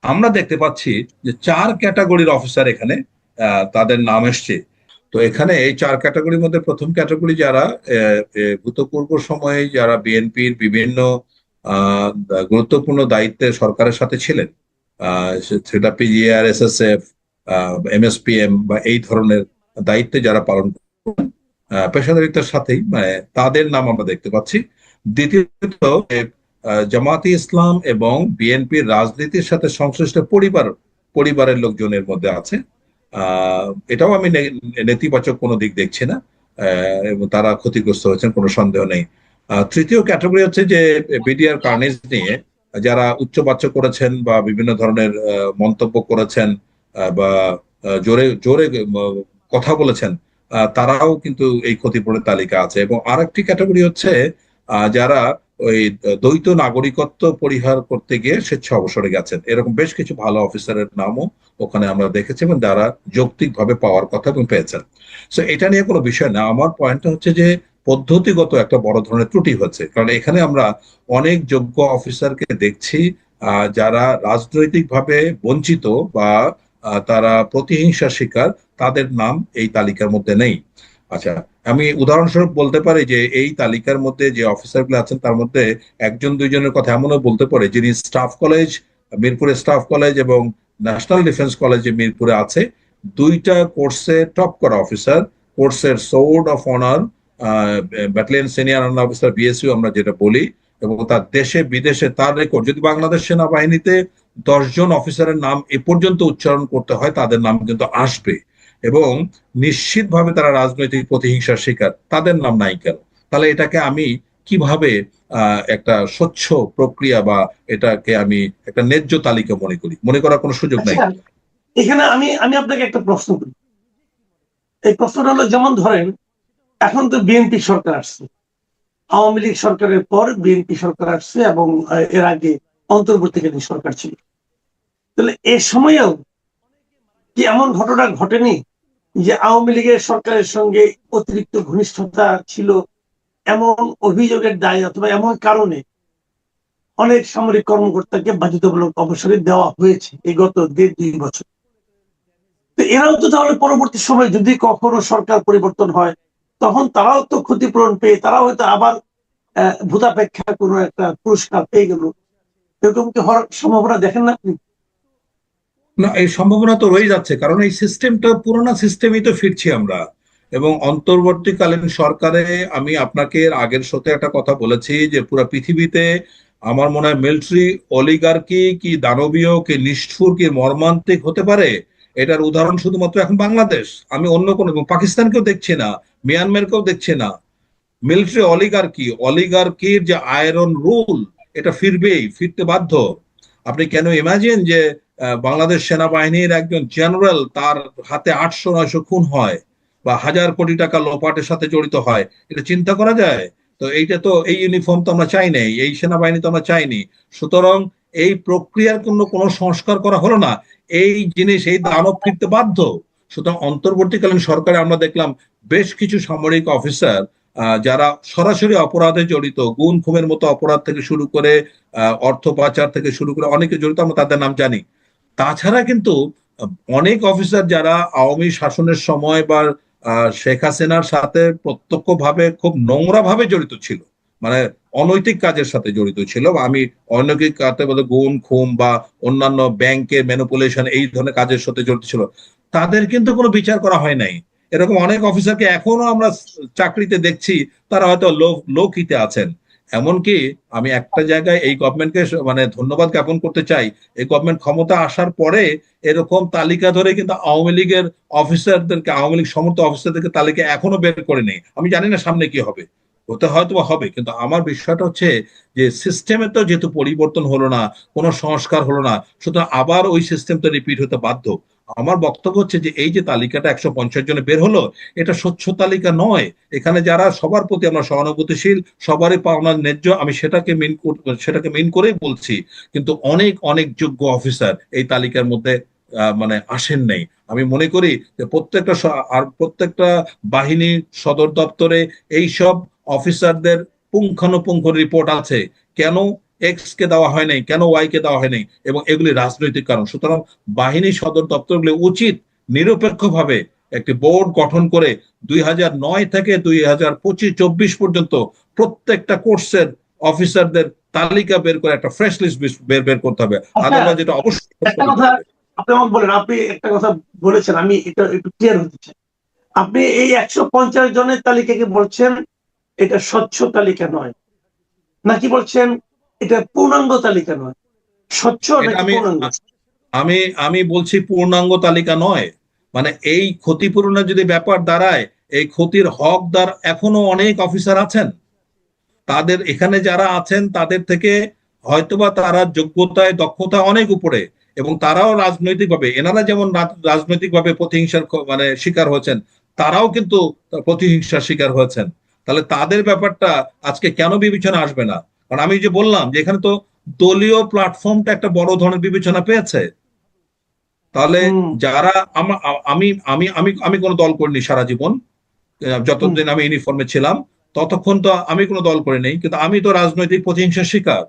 আমরা দেখতে পাচ্ছি যে 4 ক্যাটাগরির অফিসার এখানে তাদের নাম এসছে। তো এখানে এই 4 ক্যাটাগরির মধ্যে প্রথম ক্যাটাগরি যারা ভূতপূর্ব সময়ে যারা বিএনপির বিভিন্ন গুরুত্বপূর্ণ দায়িত্বে সরকারের সাথে ছিলেন, সেটা পিজিআর, এসএসএফ, এমএসপিএম বা এই ধরনের দায়িত্বে যারা পালন করেন পেশাদারিত্বের সাথেই, মানে তাদের নাম আমরা দেখতে পাচ্ছি। দ্বিতীয়ত জামাতে ইসলাম এবং বিএনপির রাজনীতির সাথে সংশ্লিষ্ট পরিবারের লোকজনের মধ্যে আছে। এটাও আমি নেতিবাচক কোনো দিক দেখছি না, এবং তারা ক্ষতিগ্রস্ত হয়েছেন, কোনো সন্দেহ নেই। তৃতীয় ক্যাটাগরি হচ্ছে যে বিডিআর কার্নেজ নিয়ে যারা উচ্চবাচ্য করেছেন বা বিভিন্ন ধরনের মন্তব্য করেছেন বা জোরে জোরে কথা বলেছেন, তারাও কিন্তু এই ক্ষতিপূরণের তালিকা আছে। এবং আরেকটি ক্যাটাগরি হচ্ছে যারা ওই দ্বৈত নাগরিকত্ব পরিহার করতে গিয়ে স্বেচ্ছা অবসরে গেছেন, এরকম বেশ কিছু ভালো অফিসারের নামও ওখানে আমরা দেখেছি এবং যারা যৌক্তিকভাবে পাওয়ার কথা এবং পেয়েছেন। সো এটা নিয়ে কোনো বিষয় না। আমার পয়েন্টটা হচ্ছে যে পদ্ধতিগত একটা বড় ধরনের ত্রুটি হচ্ছে, কারণ এখানে আমরা অনেক যোগ্য অফিসারকে দেখছি যারা রাজনৈতিকভাবে বঞ্চিত বা তারা প্রতিহিংসার শিকার, তাদের নাম এই তালিকার মধ্যে নেই। আচ্ছা, আমি উদাহরণস্বরূপ বলতে পারি যে এই তালিকার মধ্যে যে অফিসারগুলো আছেন তার মধ্যে একজন দুইজনের কথা এমনও বলতে পারে যিনি স্টাফ কলেজ, মিরপুরে স্টাফ কলেজ এবং ন্যাশনাল ডিফেন্স কলেজ যে মিরপুরে আছে, দুইটা কোর্সে টপ করা অফিসার, কোর্সের sword of honour, battalion senior under officer BSU আমরা যেটা বলি, এবং তার দেশে বিদেশে তার রেকর্ড, যদি বাংলাদেশ সেনাবাহিনীতে 10 জন অফিসারের নাম এ পর্যন্ত উচ্চারণ করতে হয়, তাদের নাম কিন্তু আসবে। এবং নিশ্চিতভাবে তারা রাজনৈতিক প্রতিহিংসার শিকার, তাদের নাম নাই কেন? তাহলে এটাকে আমি কিভাবে একটা স্বচ্ছ প্রক্রিয়া বা এটাকে আমি একটা ন্যায্য তালিকা মনে করার কোনো সুযোগ নাই। আচ্ছা, এখানে আমি আমি আপনাকে একটা প্রশ্ন করি। এই প্রশ্নটা হলো, যেমন ধরেন এখন তো বিএনপি সরকার আসছে, আওয়ামী লীগ সরকারের পর বিএনপি সরকার আসছে এবং এর আগে অন্তর্বর্তীকালীন সরকার ছিল। তাহলে এ সময়েও কি এমন ঘটনা ঘটেনি যে আওয়ামী লীগের সরকারের সঙ্গে অতিরিক্ত ঘনিষ্ঠতা ছিল, এমন অভিযোগের দায় অথবা এমন কারণে অনেক সামরিক কর্মকর্তাকে বাধ্যতামূলক অবসরে দেওয়া হয়েছে এই গত 1.5-2 বছর? তো এরাও তো তাহলে পরবর্তী সময় যদি কখনো সরকার পরিবর্তন হয়, তখন তারাও তো ক্ষতিপূরণ পেয়ে তারাও হয়তো আবার ভূতাপেক্ষা কোনো একটা পুরস্কার পেয়ে গেল। এরকম কি হওয়ার সম্ভাবনা দেখেন না আপনি? না, এই সম্ভাবনা তো রয়ে যাচ্ছে, কারণ এই সিস্টেমটা পুরোনো সিস্টেমই তো ফিরছি আমরা। এবং অন্তর্বর্তীকালীন সরকারে আমি আপনাকে এর আগের শোতে একটা কথা বলেছি যে পুরো পৃথিবীতে আমার মনে হয় মিলিটারি অলিগার্কি কি দানবীয় কি নিষ্ঠুর কি মর্মান্তিক হতে পারে, এটার উদাহরণ শুধুমাত্র এখন বাংলাদেশ। আমি অন্য কোনো, এবং পাকিস্তানকেও দেখছি না, মিয়ানমারকেও দেখছি না। মিলিটারি অলিগার্কির যে আয়রন রুল, এটা ফিরতে বাধ্য। আপনি কেন ইমাজিন যে বাংলাদেশ সেনাবাহিনীর একজন জেনারেল, তার হাতে 800-900 খুন হয় বা 1000 কোটি টাকা লোপাটের সাথে জড়িত হয়, এটা চিন্তা করা যায়? তো এইটা তো, এই ইউনিফর্ম তো আমরা চাই নাই, এই সেনাবাহিনী তো আমরা চাইনি। সুতরাং এই প্রক্রিয়ার কোনো সংস্কার করা হলো না, এই জিনিস, এই দানব ফিরতে বাধ্য। সুতরাং অন্তর্বর্তীকালীন সরকারে আমরা দেখলাম বেশ কিছু সামরিক অফিসার যারা সরাসরি অপরাধে জড়িত, গুম খুনের মতো অপরাধ থেকে শুরু করে অর্থ পাচার থেকে শুরু করে অনেকে জড়িত, আমরা তাদের নাম জানি। তাছাড়া কিন্তু অনেক অফিসার যারা আওয়ামী শাসনের সময় বা শেখ হাসিনার সাথে প্রত্যক্ষভাবে খুব নোংরা ভাবে জড়িত ছিল, মানে অনৈতিক কাজের সাথে জড়িত ছিল, আমি অনৈতিক কাজে বলে গুম খুম বা অন্যান্য ব্যাংকের ম্যানিপুলেশন এই ধরনের কাজের সাথে জড়িত ছিল, তাদের কিন্তু কোনো বিচার করা হয় নাই। এরকম অনেক অফিসারকে এখনো আমরা চাকরিতে দেখছি, তারা হয়তো লোকিতে আছেন। এমনকি আমি একটা জায়গায় এই গভর্নমেন্টকে মানে ধন্যবাদ জ্ঞাপন করতে চাই, এই গভর্নমেন্ট ক্ষমতা আসার পরে এরকম তালিকা ধরে কিন্তু আওয়ামী লীগের অফিসারদেরকে, আওয়ামী লীগ সমর্থ অফিসারদেরকে তালিকা এখনো বের করে নেই। আমি জানি না সামনে কি হবে। হতে হয়তো বা হবে, কিন্তু আমার বিষয়টা হচ্ছে যে সিস্টেমে তো যেহেতু পরিবর্তন হলো না, কোনো সংস্কার হলো না, সুতরাং আবার ওই সিস্টেম তো রিপিট হতে বাধ্য। আমার বক্তব্য হচ্ছে যে এই যে তালিকাটা 150 জনে বের হলো, এটা স্বচ্ছ তালিকা নয়। এখানে যারা সবার প্রতি আমরা সহানুভূতিশীল, সবারই পাওনা ন্যায্য, আমি সেটাকে মেন করেই বলছি। কিন্তু অনেক অনেক যোগ্য অফিসার এই তালিকার মধ্যে মানে আসেন নাই। আমি মনে করি যে প্রত্যেকটা বাহিনী সদর দপ্তরে এইসব অফিসারদের পুঙ্খানুপুঙ্খ রিপোর্ট আছে, কেন এক্স কে দেওয়া হয় নাই, কেন ওয়াই কে দেওয়া হয় নাই, এবং এগুলি রাজনৈতিক কারণ। সুতরাং বাহিনী সদর দপ্তরগুলি উচিত নিরপেক্ষভাবে একটি বোর্ড গঠন করে 2009 থেকে 2025-24 পর্যন্ত প্রত্যেকটা কোর্সের অফিসারদের তালিকা বের করে একটা ফ্রেশ লিস্ট বের করতে হবে। আচ্ছা, আদারওয়াইজ এটা অবশ্যই একটা কথা আপনি আমাকে বলেন, আপনি একটা কথা বলেছেন, আমি এটা একটু ক্লিয়ার হতে চাই। আপনি এই 150 জনের তালিকাকে বলছেন এটা স্বচ্ছ তালিকা নয়, নাকি বলছেন এটা পূর্ণাঙ্গ তালিকা নয়? স্বচ্ছ এটা নাকি আমি পূর্ণাঙ্গ? আমি আমি বলছি পূর্ণাঙ্গ তালিকা নয়। মানে এই ক্ষতিপূরণের যদি ব্যাপার দাঁড়ায়, এই ক্ষতির হকদার এখনো অনেক অফিসার আছেন। তাদের এখানে যারা আছেন তাদের থেকে হয়তোবা তারা যোগ্যতায় দক্ষতা অনেক উপরে, এবং তারাও রাজনৈতিকভাবে, এনারা যেমন রাজনৈতিকভাবে প্রতিহিংসার মানে শিকার হয়েছেন, তারাও কিন্তু প্রতিহিংসার শিকার হয়েছেন। তাহলে তাদের ব্যাপারটা আজকে কেন বিবেচনা আসবে না? কারণ আমি যে বললাম যে এখানে তো দলীয় প্ল্যাটফর্মটা একটা বড় ধরনের বিবেচনা পেয়েছে। তাহলে হুম যারা আমি আমি আমি আমি কোনো দল করিনি সারা জীবন। হুম যতদিন আমি ইউনিফর্মে ছিলাম ততক্ষণ তো আমি কোনো দল করি নাই, কিন্তু আমি তো রাজনৈতিক প্রতিহিংসার শিকার।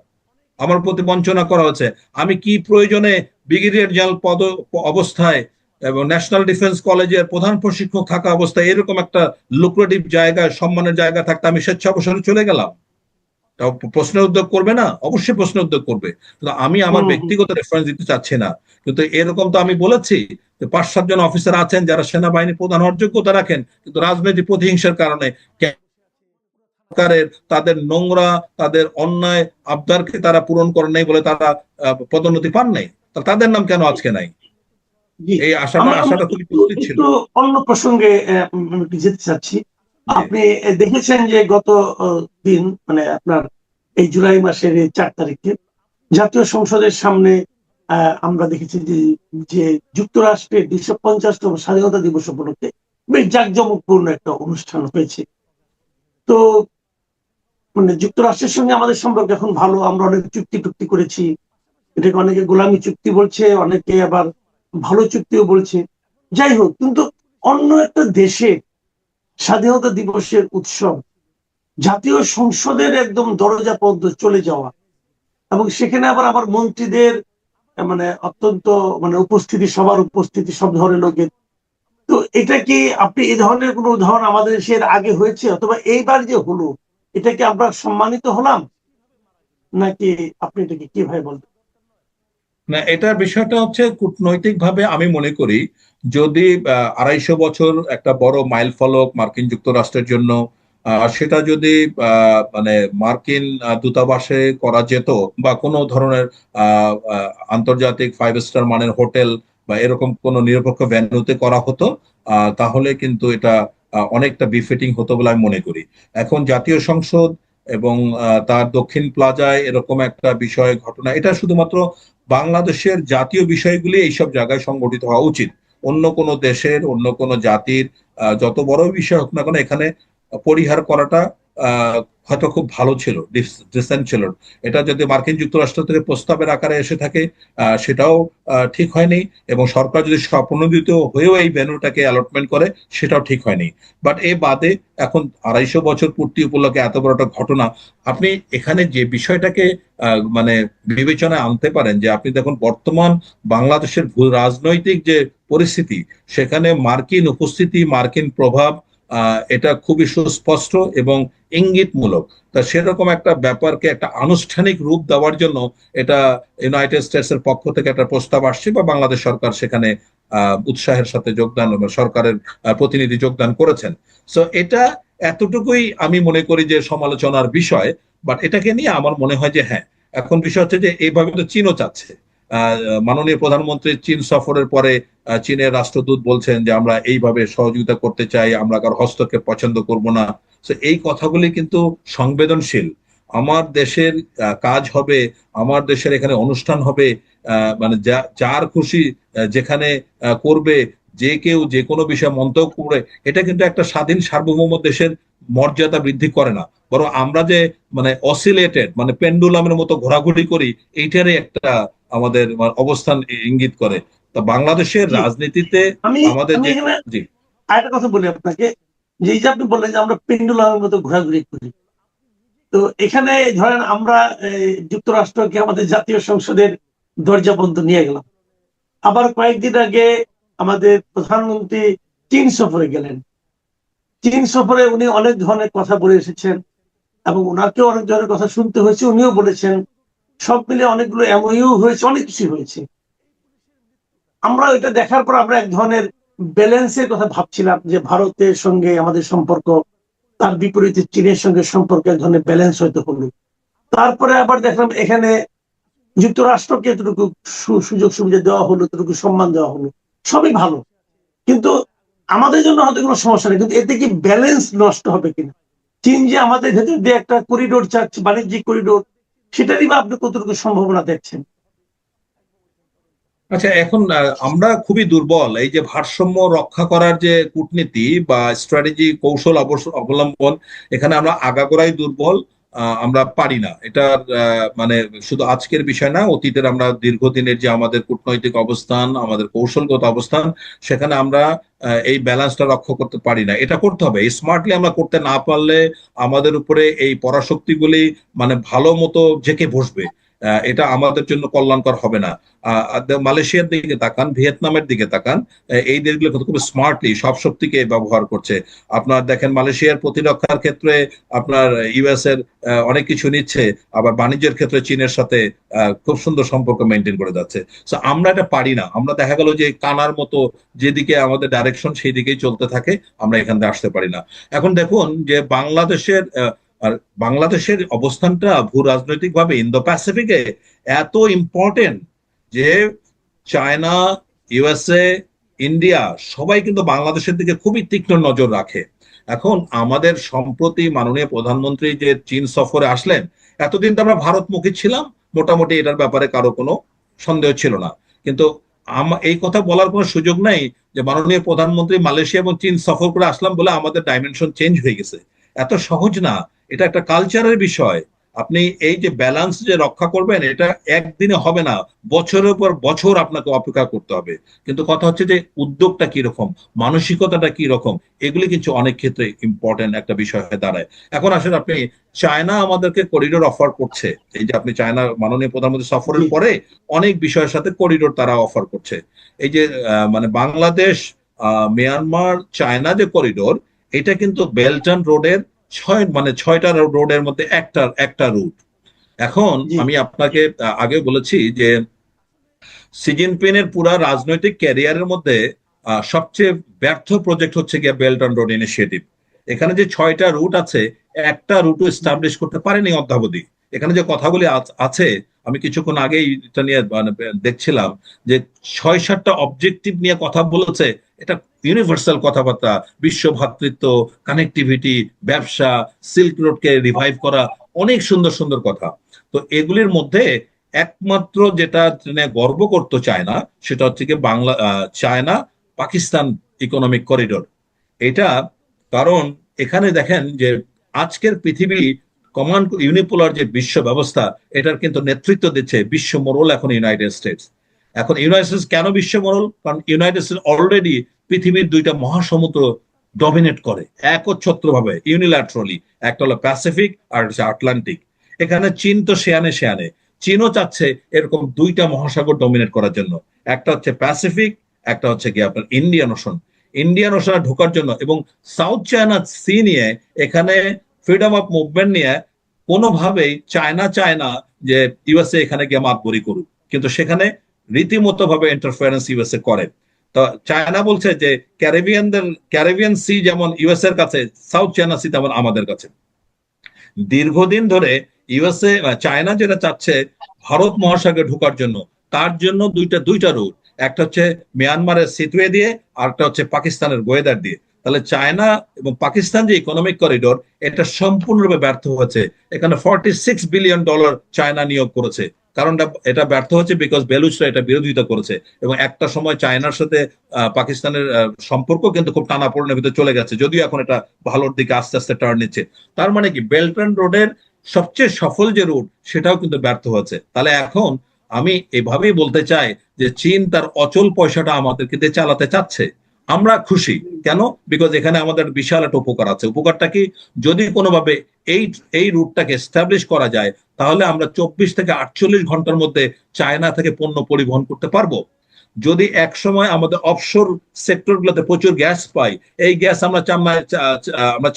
আমার প্রতি বঞ্চনা করা হচ্ছে। আমি কি প্রয়োজনে ব্রিগেডিয়ার জেনারেল অবস্থায় এবং ন্যাশনাল ডিফেন্স কলেজের প্রধান প্রশিক্ষক থাকা অবস্থায় এরকম একটা লুক্রেটিভ জায়গায়, সম্মানের জায়গা থাকতে আমি স্বেচ্ছা অবসরে চলে গেলাম? প্রশ্নের উদ্যোগ করবে না? অবশ্যই প্রশ্নের উদ্যোগ করবে। কিন্তু আমি আমার হুম হুম। ব্যক্তিগত রেফারেন্স দিতে চাচ্ছি না। কিন্তু এরকম তো আমি বলেছি যে 5-7 জন অফিসার আছেন যারা সেনাবাহিনী প্রধান হওয়ার যোগ্যতা রাখেন, কিন্তু রাজনৈতিক প্রতিহিংসার কারণে সরকারের তাদের নোংরা, তাদের অন্যায় আবদারকে তারা পূরণ করেন নাই বলে তারা পদোন্নতি পান নাই। তাদের নাম কেন আজকে নাই? জি, এই আশাটা আমরা আশাটা খুবই একটু প্রস্তুত ছিল। একটু অন্য প্রসঙ্গে একটু যেতে চাচ্ছি। জি আপনি দেখেছেন যে গত দিন, মানে আপনার এই জুলাই মাসের এই 4 তারিখে জাতীয় সংসদের সামনে আমরা দেখেছি যে যে যুক্তরাষ্ট্রের 250তম স্বাধীনতা দিবস উপলক্ষে বেশ জাঁকজমকপূর্ণ একটা অনুষ্ঠান হয়েছে। তো মানে যুক্তরাষ্ট্রের সঙ্গে আমাদের সম্পর্ক এখন ভালো, আমরা অনেক চুক্তি টুক্তি করেছি। এটাকে অনেকে গোলামি চুক্তি বলছে, অনেকে আবার ভালো চুক্তিও বলছে। যাই হোক, কিন্তু অন্য একটা দেশে স্বাধীনতা দিবসের উৎসব, জাতীয় সংসদের একদম দরজা পর্যন্ত চলে যাওয়া, এবং সেখানে আবার আমার মন্ত্রীদের মানে অত্যন্ত মানে উপস্থিতি, সবার উপস্থিতি, সব ধরনের লোকের। তো এটা কি, আপনি এই ধরনের কোনো উদাহরণ আমাদের দেশের আগে হয়েছে, অথবা এইবার যে হলো এটা কি আমরা সম্মানিত হলাম, নাকি আপনি এটাকে কিভাবে বলবেন? না, এটার বিষয়টা হচ্ছে কূটনৈতিক ভাবে আমি মনে করি যদি 250 বছর একটা বড় মাইল ফলক মার্কিন যুক্তরাষ্ট্রের জন্য, সেটা যদি মানে মার্কিন দূতাবাসে করা যেত, বা কোনো ধরনের আন্তর্জাতিক 5 স্টার মানের হোটেল বা এরকম কোনো নিরপেক্ষ ভেন্যুতে করা হতো, তাহলে কিন্তু এটা অনেকটা বিফিটিং হতো বলে আমি মনে করি। এখন জাতীয় সংসদ এবং তার দক্ষিণ প্লাজায় এরকম একটা বিষয় ঘটনা, এটা শুধুমাত্র বাংলাদেশের জাতীয় বিষয়গুলি এইসব জায়গায় সংগঠিত হওয়া উচিত। অন্য কোনো দেশের, অন্য কোনো জাতির যত বড় বিষয় হোক না কেন, এখানে পরিহার করাটা হয়তো খুব ভালো ছিল, ডিসেন্ট ছিল। এটা যদি মার্কিন যুক্তরাষ্ট্র থেকে প্রস্তাবের আকারে এসে থাকে, সেটাও ঠিক হয়নি, এবং সরকার যদি স্বপ্রণোদিত হয়েও এই ভেন্যুটাকে অ্যালটমেন্ট করে, সেটাও ঠিক হয়নি। বাট এ বাদে এখন 250 বছর পূর্তি উপলক্ষে এত বড় একটা ঘটনা, আপনি এখানে যে বিষয়টাকে মানে বিবেচনায় আনতে পারেন, যে আপনি দেখুন বর্তমান বাংলাদেশের রাজনৈতিক যে পরিস্থিতি, সেখানে মার্কিন উপস্থিতি, মার্কিন প্রভাব, এটা খুবই সুস্পষ্ট এবং ইঙ্গিতমূলক। তা সেরকম একটা ব্যাপারকে একটা আনুষ্ঠানিক রূপ দেওয়ার জন্য এটা ইউনাইটেড স্টেটস এর পক্ষ থেকে একটা প্রস্তাব আসছে, বা বাংলাদেশ সরকার সেখানে উৎসাহের সাথে যোগদান, সরকারের প্রতিনিধি যোগদান করেছেন। সো এটা এতটুকুই আমি মনে করি যে সমালোচনার বিষয়। বাট এটাকে নিয়ে আমার মনে হয় যে হ্যাঁ, এখন বিষয় হচ্ছে যে এইভাবে তো চীনও চাচ্ছে। মাননীয় প্রধানমন্ত্রী চীন সফরের পরে চীনের রাষ্ট্রদূত বলছেন যে আমরা এইভাবে সহযোগিতা করতে চাই, আমরা কারো হস্তক্ষেপ পছন্দ করব না। তো এই কথাগুলি কিন্তু সংবেদনশীল। আমার দেশের কাজ হবে, আমার দেশের এখানে অনুষ্ঠান হবে, মানে যার খুশি যেখানে করবে, যে কেউ যে কোনো বিষয়ে মন্তব্য করে, এটা কিন্তু একটা স্বাধীন সার্বভৌম দেশের মর্যাদা বৃদ্ধি করে না, বরং আমরা যে মানে অসিলেটেড মানে পেন্ডুলামের মতো ঘোরাঘুরি করি, এইটারই একটা আমাদের অবস্থান ইঙ্গিত করে। তা বাংলাদেশের জি, রাজনীতিতে আমি আমাদের আমি যে, এখানে জি আরেকটা কথা বলি আপনাকে, যে এই যে আপনি বললেন যে আমরা পেন্ডুলামের মতো ঘোরাঘুরি করি, তো এখানে ধরেন আমরা যুক্তরাষ্ট্রকে আমাদের জাতীয় সংসদের দরজা বন্ধ নিয়ে গেলাম। আবার কয়েকদিন আগে আমাদের প্রধানমন্ত্রী চীন সফরে গেলেন। চীন সফরে উনি অনেক ধরনের কথা বলে এসেছেন এবং ওনাকেও অনেক ধরনের কথা শুনতে হয়েছে, উনিও বলেছেন। সব মিলে অনেকগুলো এমওইউ হয়েছে, অনেক কিছু হয়েছে। আমরা এটা দেখার পর আমরা এক ধরনের ব্যালেন্সের কথা ভাবছিলাম, যে ভারতের সঙ্গে আমাদের সম্পর্ক, তার বিপরীতে চীনের সঙ্গে সম্পর্ক এক ধরনের ব্যালেন্স হয়তো হলো। তারপরে আবার দেখলাম এখানে যুক্তরাষ্ট্রকে এতটুকু সুযোগ সুবিধা দেওয়া হলো, এতটুকু সম্মান দেওয়া হলো, সবই ভালো। কিন্তু আমাদের জন্য হয়তো কোনো সমস্যা নেই, কিন্তু এতে কি ব্যালেন্স নষ্ট হবে কিনা? চীন যে আমাদের ভেতর দিয়ে একটা করিডোর চাচ্ছে, বাণিজ্যিক করিডোর, সেটারই বা আপনি কতটুকু সম্ভাবনা দেখছেন? আচ্ছা, এখন আমরা খুবই দুর্বল এই যে ভারসাম্য রক্ষা করার যে কূটনীতি বা স্ট্র্যাটেজি কৌশল অবলম্বন, এখানে আমরা আগাগোড়াই দুর্বল। আমরা পারি না এটা, মানে শুধু আজকের বিষয় না, অতীতের আমরা দীর্ঘদিনের যে আমাদের কূটনৈতিক অবস্থান, আমাদের কৌশলগত অবস্থান, সেখানে আমরা এই ব্যালেন্সটা রক্ষা করতে পারি না। এটা করতে হবে স্মার্টলি। আমরা করতে না পারলে আমাদের উপরে এই পরাশক্তিগুলি মানে ভালো মতো জেঁকে বসবে। এটা আমাদের জন্য কল্যাণকর হবে না। মালয়েশিয়ার দিকে তাকান, ভিয়েতনামের দিকে তাকান, এই দেশগুলো খুব স্মার্টলি সব শক্তিকে ব্যবহার করছে। আপনার দেখেন মালয়েশিয়ার প্রতিরক্ষার ক্ষেত্রে আপনার ইউএস এর অনেক কিছু নিচ্ছে, আবার বাণিজ্যের ক্ষেত্রে চীনের সাথে খুব সুন্দর সম্পর্ক মেনটেন করে যাচ্ছে। তো আমরা এটা পারি না। আমরা দেখা গেল যে কানার মতো যেদিকে আমাদের ডাইরেকশন সেই দিকেই চলতে থাকে, আমরা এখান থেকে আসতে পারি না। এখন দেখুন যে আর বাংলাদেশের অবস্থানটা ভূ রাজনৈতিক ভাবে ইন্দো প্যাসিফিকে এত ইম্পর্টেন্ট যে চায়না, ইউএসএ, ইন্ডিয়া সবাই কিন্তু বাংলাদেশের দিকে খুবই তীক্ষ্ণ নজর রাখে। এখন আমাদের সম্প্রতি মাননীয় প্রধানমন্ত্রী যে চীন সফরে আসলেন, এতদিন তো আমরা ভারতমুখী ছিলাম, মোটামুটি এটার ব্যাপারে কারো কোনো সন্দেহ ছিল না। কিন্তু এই কথা বলার কোনো সুযোগ নাই যে মাননীয় প্রধানমন্ত্রী মালয়েশিয়া এবং চীন সফর করে আসলাম বলে আমাদের ডাইমেনশন চেঞ্জ হয়ে গেছে। এত সহজ না, এটা একটা কালচারের বিষয়। আপনি এই যে ব্যালেন্স যে রক্ষা করবেন, এটা একদিনে হবে না, বছরের পর বছর আপনাকে অপেক্ষা করতে হবে। কিন্তু কথা হচ্ছে যে উদ্যোগটা কি রকম, মানসিকতাটা কি রকম, এগুলি কিন্তু অনেক ক্ষেত্রে ইম্পর্টেন্ট একটা বিষয় হয়ে দাঁড়ায়। এখন আসলে আপনি চায়না আমাদেরকে করিডোর অফার করছে, এই যে আপনি চায়না মাননীয় প্রধানমন্ত্রী জি, সফরের পরে অনেক বিষয়ের সাথে করিডোর তারা অফার করছে। এই যে মানে বাংলাদেশ, মিয়ানমার, চায়না যে করিডোর, এটা কিন্তু বেল্ট অ্যান্ড রোডের ছয়টা রোডের মধ্যে একটা একটা রুট। এখন জি, আমি আপনাকে আগে বলেছি যে সি জিনপিংয়ের পুরা রাজনৈতিক ক্যারিয়ারের মধ্যে সবচেয়ে ব্যর্থ প্রজেক্ট হচ্ছে গিয়ে বেল্ট অ্যান্ড রোড ইনিশিয়েটিভ। এখানে যে ছয়টা রুট আছে, একটা রুটও এস্টাবলিশ করতে পারেনি অদ্যাবধি। এখানে যে কথাগুলি আছে, আমি কিছুক্ষণ আগেই এটা নিয়ে মানে দেখছিলাম যে 6-7টা অবজেক্টিভ নিয়ে কথা বলেছে। এটা ইউনিভার্সাল কথাবার্তা, বিশ্ব ভ্রাতৃত্ব, কানেক্টিভিটি, ব্যবসা, সিল্ক রোডকে রিভাইভ করা, অনেক সুন্দর সুন্দর কথা। তো এগুলির মধ্যে একমাত্র যেটা নিয়ে গর্ব করতে চায় না, সেটা হচ্ছে কি চায়না পাকিস্তান ইকোনমিক করিডোর। এটা কারণ এখানে দেখেন যে আজকের পৃথিবী কমান্ড ইউনিপোলার যে বিশ্ব ব্যবস্থা, এটার কিন্তু নেতৃত্ব দিচ্ছে বিশ্ব মোড়ল এখন ইউনাইটেড স্টেটস। এখন ইউনাইটেড স্টেটস কেন বিশ্ব মোড়ল? কারণ ইউনাইটেড স্টেটস অলরেডি পৃথিবীর দুইটা মহাসমুদ্র ডমিনেট করে একচ্ছত্র ভাবে, ইউনিল্যাটারালি। একটা হলো প্যাসিফিক আর হচ্ছে আটলান্টিক। এখানে চীন তো শেয়ানে শেয়ানে, চীনও চাচ্ছে এরকম দুইটা মহাসাগর ডমিনেট করার জন্য। একটা হচ্ছে প্যাসিফিক, একটা হচ্ছে কি আপনার ইন্ডিয়ান ওশনে ঢোকার জন্য। এবং সাউথ চায়না সি নিয়ে, এখানে ফ্রিডম অফ মুভমেন্ট নিয়ে কোনোভাবেই চায়না চায় না যে ইউএসএ এখানে গিয়ে মাতবরি করুক, কিন্তু সেখানে রীতিমতো ভাবে ইন্টারফারেন্স ইউএসএ করে। তো চায়না বলছে যে ক্যারিবিয়ান সি যেমন ইউএস এর কাছে, সাউথ চায়না সি তেমন আমাদের কাছে। দীর্ঘদিন ধরে ইউএসএ চায়না যেটা চাচ্ছে ভারত মহাসাগরে ঢোকার জন্য, তার জন্য দুইটা রুট, একটা হচ্ছে মিয়ানমারের সিতুয়ে দিয়ে, আর একটা হচ্ছে পাকিস্তানের গোয়েদার দিয়ে। তাহলে চায়না এবং পাকিস্তান যে ইকোনমিক করিডোর, এটা সম্পূর্ণরূপে ব্যর্থ হয়েছে। এখানে $46 বিলিয়ন চায়না নিয়োগ করেছে। কারণটা এটা ব্যর্থ হচ্ছে বিকজ বেলুচরা এটা বিরোধিতা করেছে, এবং একটা সময় চায়নার সাথে পাকিস্তানের সম্পর্ক কিন্তু খুব টানাপোড়েনের ভিতরে চলে গেছে, যদিও এখন এটা ভালোর দিকে আস্তে আস্তে টার্ন নিচ্ছে। তার মানে কি, বেল্ট অ্যান্ড রোডের সবচেয়ে সফল যে রুট, সেটাও কিন্তু ব্যর্থ হচ্ছে। তাহলে এখন আমি এভাবেই বলতে চাই যে চীন তার অচল পয়সাটা আমাদেরকে দিয়ে চালাতে চাচ্ছে। আমরা খুশি কেন? বিকজ এখানে আমাদের বিশাল একটা উপকার আছে। উপকারটা কি? যদি কোনোভাবে এই এই রুটটাকে এস্টাবলিশ করা যায়, তাহলে আমরা 24 থেকে 48 ঘন্টার মধ্যে চায়না থেকে পণ্য পরিবহন করতে পারবো। যদি এক সময় আমাদের অফশোর সেক্টর গুলোতে প্রচুর গ্যাস পাই, এই গ্যাস আমরা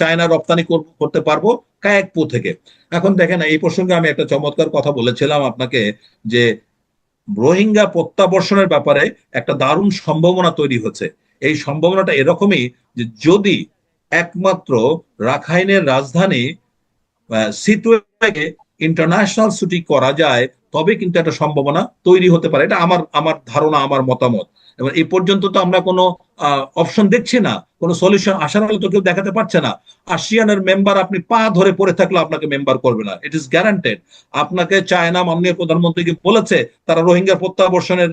চায়না রপ্তানি করতে পারবো কায়েকপু থেকে। এখন দেখেন, এই প্রসঙ্গে আমি একটা চমৎকার কথা বলেছিলাম আপনাকে, যে রোহিঙ্গা প্রত্যাবর্ষণের ব্যাপারে একটা দারুণ সম্ভাবনা তৈরি হচ্ছে। এই সম্ভাবনাটা এরকমই যে যদি একমাত্র রাখাইনের রাজধানী সিতুয়াকে ইন্টারন্যাশনাল সিটি করা যায়, তবে কিন্তু একটা সম্ভাবনা তৈরি হতে পারে। এটা আমার ধারণা, আমার মতামত। এবং এই পর্যন্ত তো আমরা কোনো অপশন দেখছি না, কোনো সলিউশন আসার হলে তো কেউ দেখাতে পারছে না। আসিয়ানের মেম্বার আপনি পা ধরে পড়ে থাকলে আপনাকে মেম্বার করবে না, ইট ইজ গ্যারান্টেড। আপনাকে চায়না মাননীয় প্রধানমন্ত্রীকে বলেছে তারা রোহিঙ্গা প্রত্যাবর্ষণের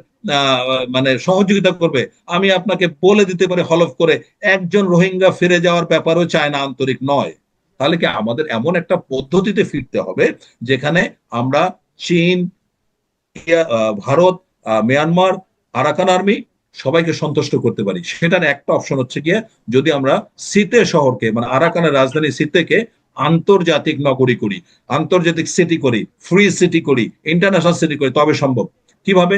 মানে সহযোগিতা করবে। আমি আপনাকে বলে দিতে পারি হলফ করে, একজন রোহিঙ্গা ফিরে যাওয়ার ব্যাপারেও চায়না আন্তরিক নয়। তাহলে কি আমাদের এমন একটা পদ্ধতিতে ফিরতে হবে যেখানে আমরা চীন, ভারত, মিয়ানমার, আরাকান আর্মি সবাইকে সন্তুষ্ট করতে পারি। সেটার একটা অপশন হচ্ছে গিয়ে, যদি আমরা সিতে শহরকে, মানে আরাকানের রাজধানী সিতেকে আন্তর্জাতিক নগরী করি, আন্তর্জাতিক সিটি করি, ফ্রি সিটি করি, ইন্টারন্যাশনাল সিটি করি, তবে সম্ভব। কিভাবে?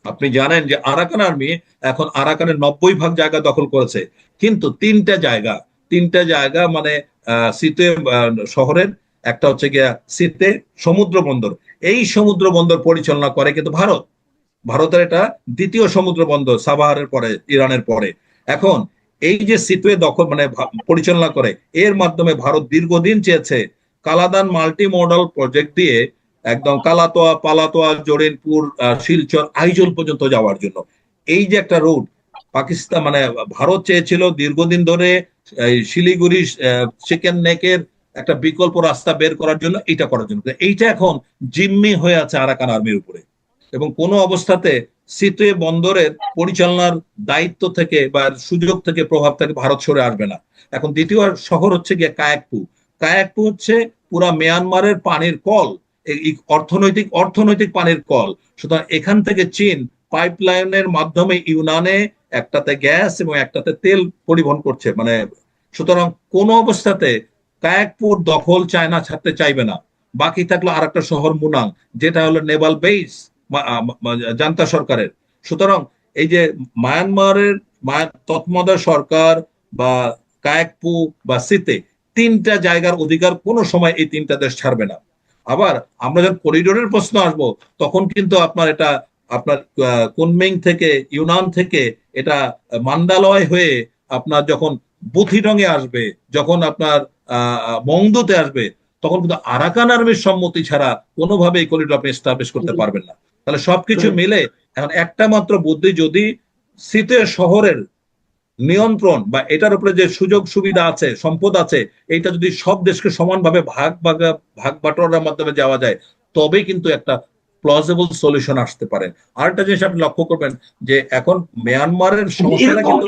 আপনি জানেন যে আরাকান আর্মি এখন আরাকানের 90% জায়গা দখল করেছে, কিন্তু তিনটা জায়গা মানে সিতে শহরের একটা হচ্ছে গিয়া সিতে সমুদ্র বন্দর। এই সমুদ্র বন্দর পরিচালনা করে কিন্তু ভারতের এটা দ্বিতীয় সমুদ্র বন্দর, সাবাহারের পরে, ইরানের পরে। এখন এই যে সিতুয়ে দখল মানে পরিচালনা করে, এর মাধ্যমে ভারত দীর্ঘদিন চেয়েছে কালাদান মাল্টি মডাল প্রজেক্ট দিয়ে একদম কালাতোয়া, পালাতোয়া, জরিনপুর, শিলচর, আইজল পর্যন্ত যাওয়ার জন্য। এই যে একটা রুট পাকিস্তান মানে ভারত চেয়েছিল দীর্ঘদিন ধরে, শিলিগুড়ি চিকেন নেকের একটা বিকল্প রাস্তা বের করার জন্য, এইটা করার জন্য। এইটা এখন জিম্মি হয়ে আছে আরাকান আর্মির উপরে, এবং কোনো অবস্থাতে সিতুয়ে বন্দরের পরিচালনার দায়িত্ব থেকে বা সুযোগ থেকে, প্রভাব থেকে ভারত সরে আসবে না। এখন দ্বিতীয় শহর হচ্ছে গিয়ে কায়াকপু হচ্ছে পুরা মিয়ানমারের পানির কল, অর্থনৈতিক পানির কল। সুতরাং এখান থেকে চীন পাইপলাইনের মাধ্যমে ইউনানে একটাতে গ্যাস এবং একটাতে তেল পরিবহন করছে। মানে সুতরাং কোন অবস্থাতে কায়াকপুর দখল চায়না ছাড়তে চাইবে না। বাকি থাকলো আর একটা শহর মুনাং, যেটা হলো নেভাল বেস জান্তা সরকারের। সুতরাং এই যে মায়ানমারের তৎমদার সরকার বা কায়াকপু বা সিতে, তিনটা জায়গার অধিকার কোনো সময় এই তিনটা দেশ ছাড়বে না। আবার আমরা যখন করিডোরের প্রশ্ন আসবো, তখন কিন্তু আপনার কুনমিং থেকে, ইউনান থেকে এটা মান্দালয় হয়ে আপনার যখন বুথিডংয়ে আসবে, যখন আপনার মংদুতে আসবে, তখন কিন্তু আরাকান আর্মির সম্মতি ছাড়া কোনোভাবে এই করিডোর আপনি এস্টাবলিশ করতে পারবেন না। তাহলে সবকিছু মিলে এখন একটা মাত্র বুদ্ধি, যদি সিতে শহরের নিয়ন্ত্রণ বা এটার উপরে যে সুযোগ সুবিধা আছে, সম্পদ আছে, এইটা যদি সব দেশকে সমানভাবে ভাগ বাটোয়ারার মাধ্যমে যাওয়া যায়, তবেই কিন্তু একটা প্লজিবল সলিউশন আসতে পারে। আরেকটা জিনিস আপনি লক্ষ্য করবেন যে এখন মিয়ানমারের সমস্যাটা কিন্তু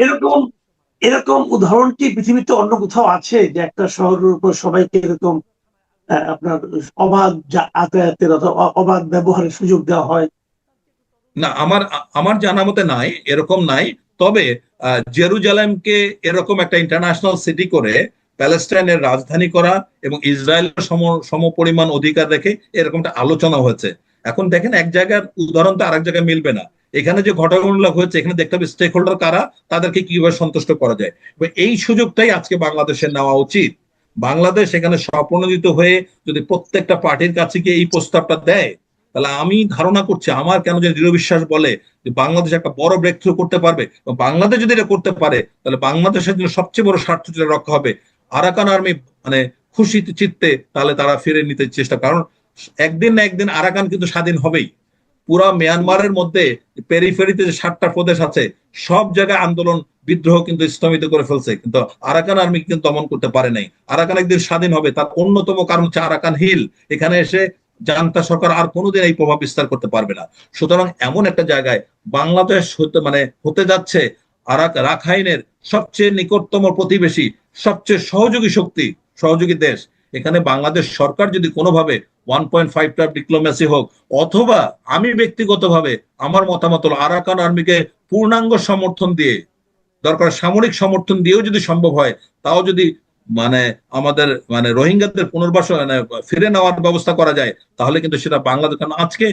এরকম উদাহরণ কি পৃথিবীতে অন্য কোথাও আছে, যে একটা শহরের উপর সবাইকে এরকম আপনার অবাধ যাতায়াতের অথবা অবাধ ব্যবহারের সুযোগ দেওয়া হয়? না, আমার জানা মতে নাই, এরকম নাই। তবে জেরুজালেমকে এরকম একটা ইন্টারন্যাশনাল সিটি করে প্যালেস্টাইনের রাজধানী করা এবং ইসরায়েলের সমপরিমাণ অধিকার রেখে এরকম একটা আলোচনা হয়েছে। এখন দেখেন, এক জায়গার উদাহরণ তো আরেক জায়গায় মিলবে না। এখানে যে ঘটনাগুলো হয়েছে, এখানে দেখতে হবে স্টেক হোল্ডার কারা, তাদেরকে কিভাবে সন্তুষ্ট করা যায়। এই সুযোগটাই আজকে বাংলাদেশের নেওয়া উচিত। বাংলাদেশ এখানে স্বপ্রণোদিত হয়ে যদি প্রত্যেকটা পার্টির কাছে গিয়ে এই প্রস্তাবটা দেয়, তাহলে আমি ধারণা করছি, আমার কেন যে দৃঢ় বিশ্বাস বলে যে বাংলাদেশ একটা বড় ব্রেক থ্রু করতে পারবে। বাংলাদেশ যদি এটা করতে পারে, তাহলে বাংলাদেশের জন্য সবচেয়ে বড় স্বার্থ যেটা রক্ষা হবে, আরাকান আর্মি মানে খুশি চিত্তে তাহলে তারা ফিরে নিতে চেষ্টা, কারণ একদিন না একদিন আরাকান কিন্তু স্বাধীন হবেই। পুরা মিয়ানমারের মধ্যে পেরিফেরিতে যে 7টা প্রদেশ আছে, সব জায়গায় আন্দোলন বিদ্রোহ কিন্তু স্থগিত করে ফেলছে, কিন্তু আরাকান আর্মি কিন্তু দমন করতে পারে নাই। আরাকান একদিন স্বাধীন হবে, তার অন্যতম কারণ হচ্ছে আরাকান হিল। এখানে এসে জান্তা সরকার আর কোনোদিন এই প্রভাব বিস্তার করতে পারবে না। সুতরাং এমন একটা জায়গায় বাংলাদেশ হতে যাচ্ছে রাখাইনের সবচেয়ে নিকটতম প্রতিবেশী, সবচেয়ে সহযোগী শক্তি, সহযোগী দেশ। এখানে বাংলাদেশ সরকার যদি কোনোভাবে 1.5টা ডিপ্লোমেসি হোক, অথবা আমি ব্যক্তিগতভাবে আমার মতামত হলো আরাকান আর্মিকে পূর্ণাঙ্গ সমর্থন দিয়ে, দরকার সামরিক সমর্থন দিয়েও যদি সম্ভব হয়, তাও যদি আমাদের রোহিঙ্গাদের পুনর্বাসন ফিরে নেওয়ার ব্যবস্থা করা যায়, তাহলে কিন্তু সেটা বাংলাদেশ। কারণ আজকে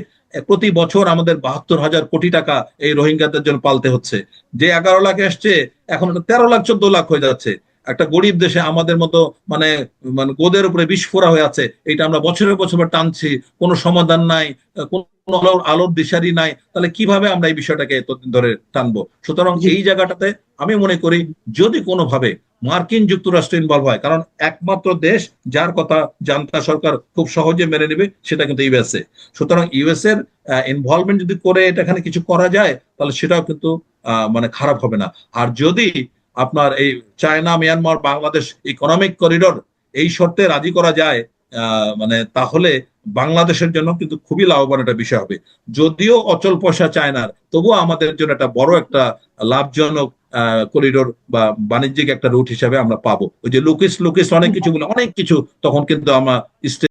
প্রতি বছর আমাদের 72,000 কোটি টাকা এই রোহিঙ্গাদের জন্য পালতে হচ্ছে। যে 11 লাখ আসছে, এখন 13 লাখ 14 লাখ হয়ে যাচ্ছে। একটা গরিব দেশে আমাদের মতো মানে মানে গোদের উপরে বিষ ফোড়া হয়ে আছে, এটা আমরা বছরের বছর টানছি, কোনো সমাধান নাই, কোনো আলোর দিশারি নাই। তাহলে কিভাবে আমরা এই বিষয়টাকে এতদিন ধরে টানবো? সুতরাং এই জায়গাটাতে আমি মনে করি যদি কোনোভাবে মার্কিন যুক্তরাষ্ট্র ইনভলভ হয়, কারণ একমাত্র দেশ যার কথা জান্তা সরকার খুব সহজে মেনে নেবে সেটা কিন্তু ইউএসএ। সুতরাং ইউএস এর ইনভলভমেন্ট যদি করে এখানে কিছু করা যায়, তাহলে সেটাও কিন্তু খারাপ হবে না। আর যদি আপনার এই China Myanmar Bangladesh economic corridor এই শর্তে রাজি করা যায়, তাহলে বাংলাদেশের জন্য কিন্তু খুবই লাভবান একটা বিষয় হবে। যদিও অচল পয়সা চায়নার, তবুও আমাদের জন্য একটা বড় একটা লাভজনক করিডোর বা বাণিজ্যিক একটা রুট হিসাবে আমরা পাবো। ওই যে লুকিস অনেক কিছু বলে, অনেক কিছু তখন কিন্তু আমরা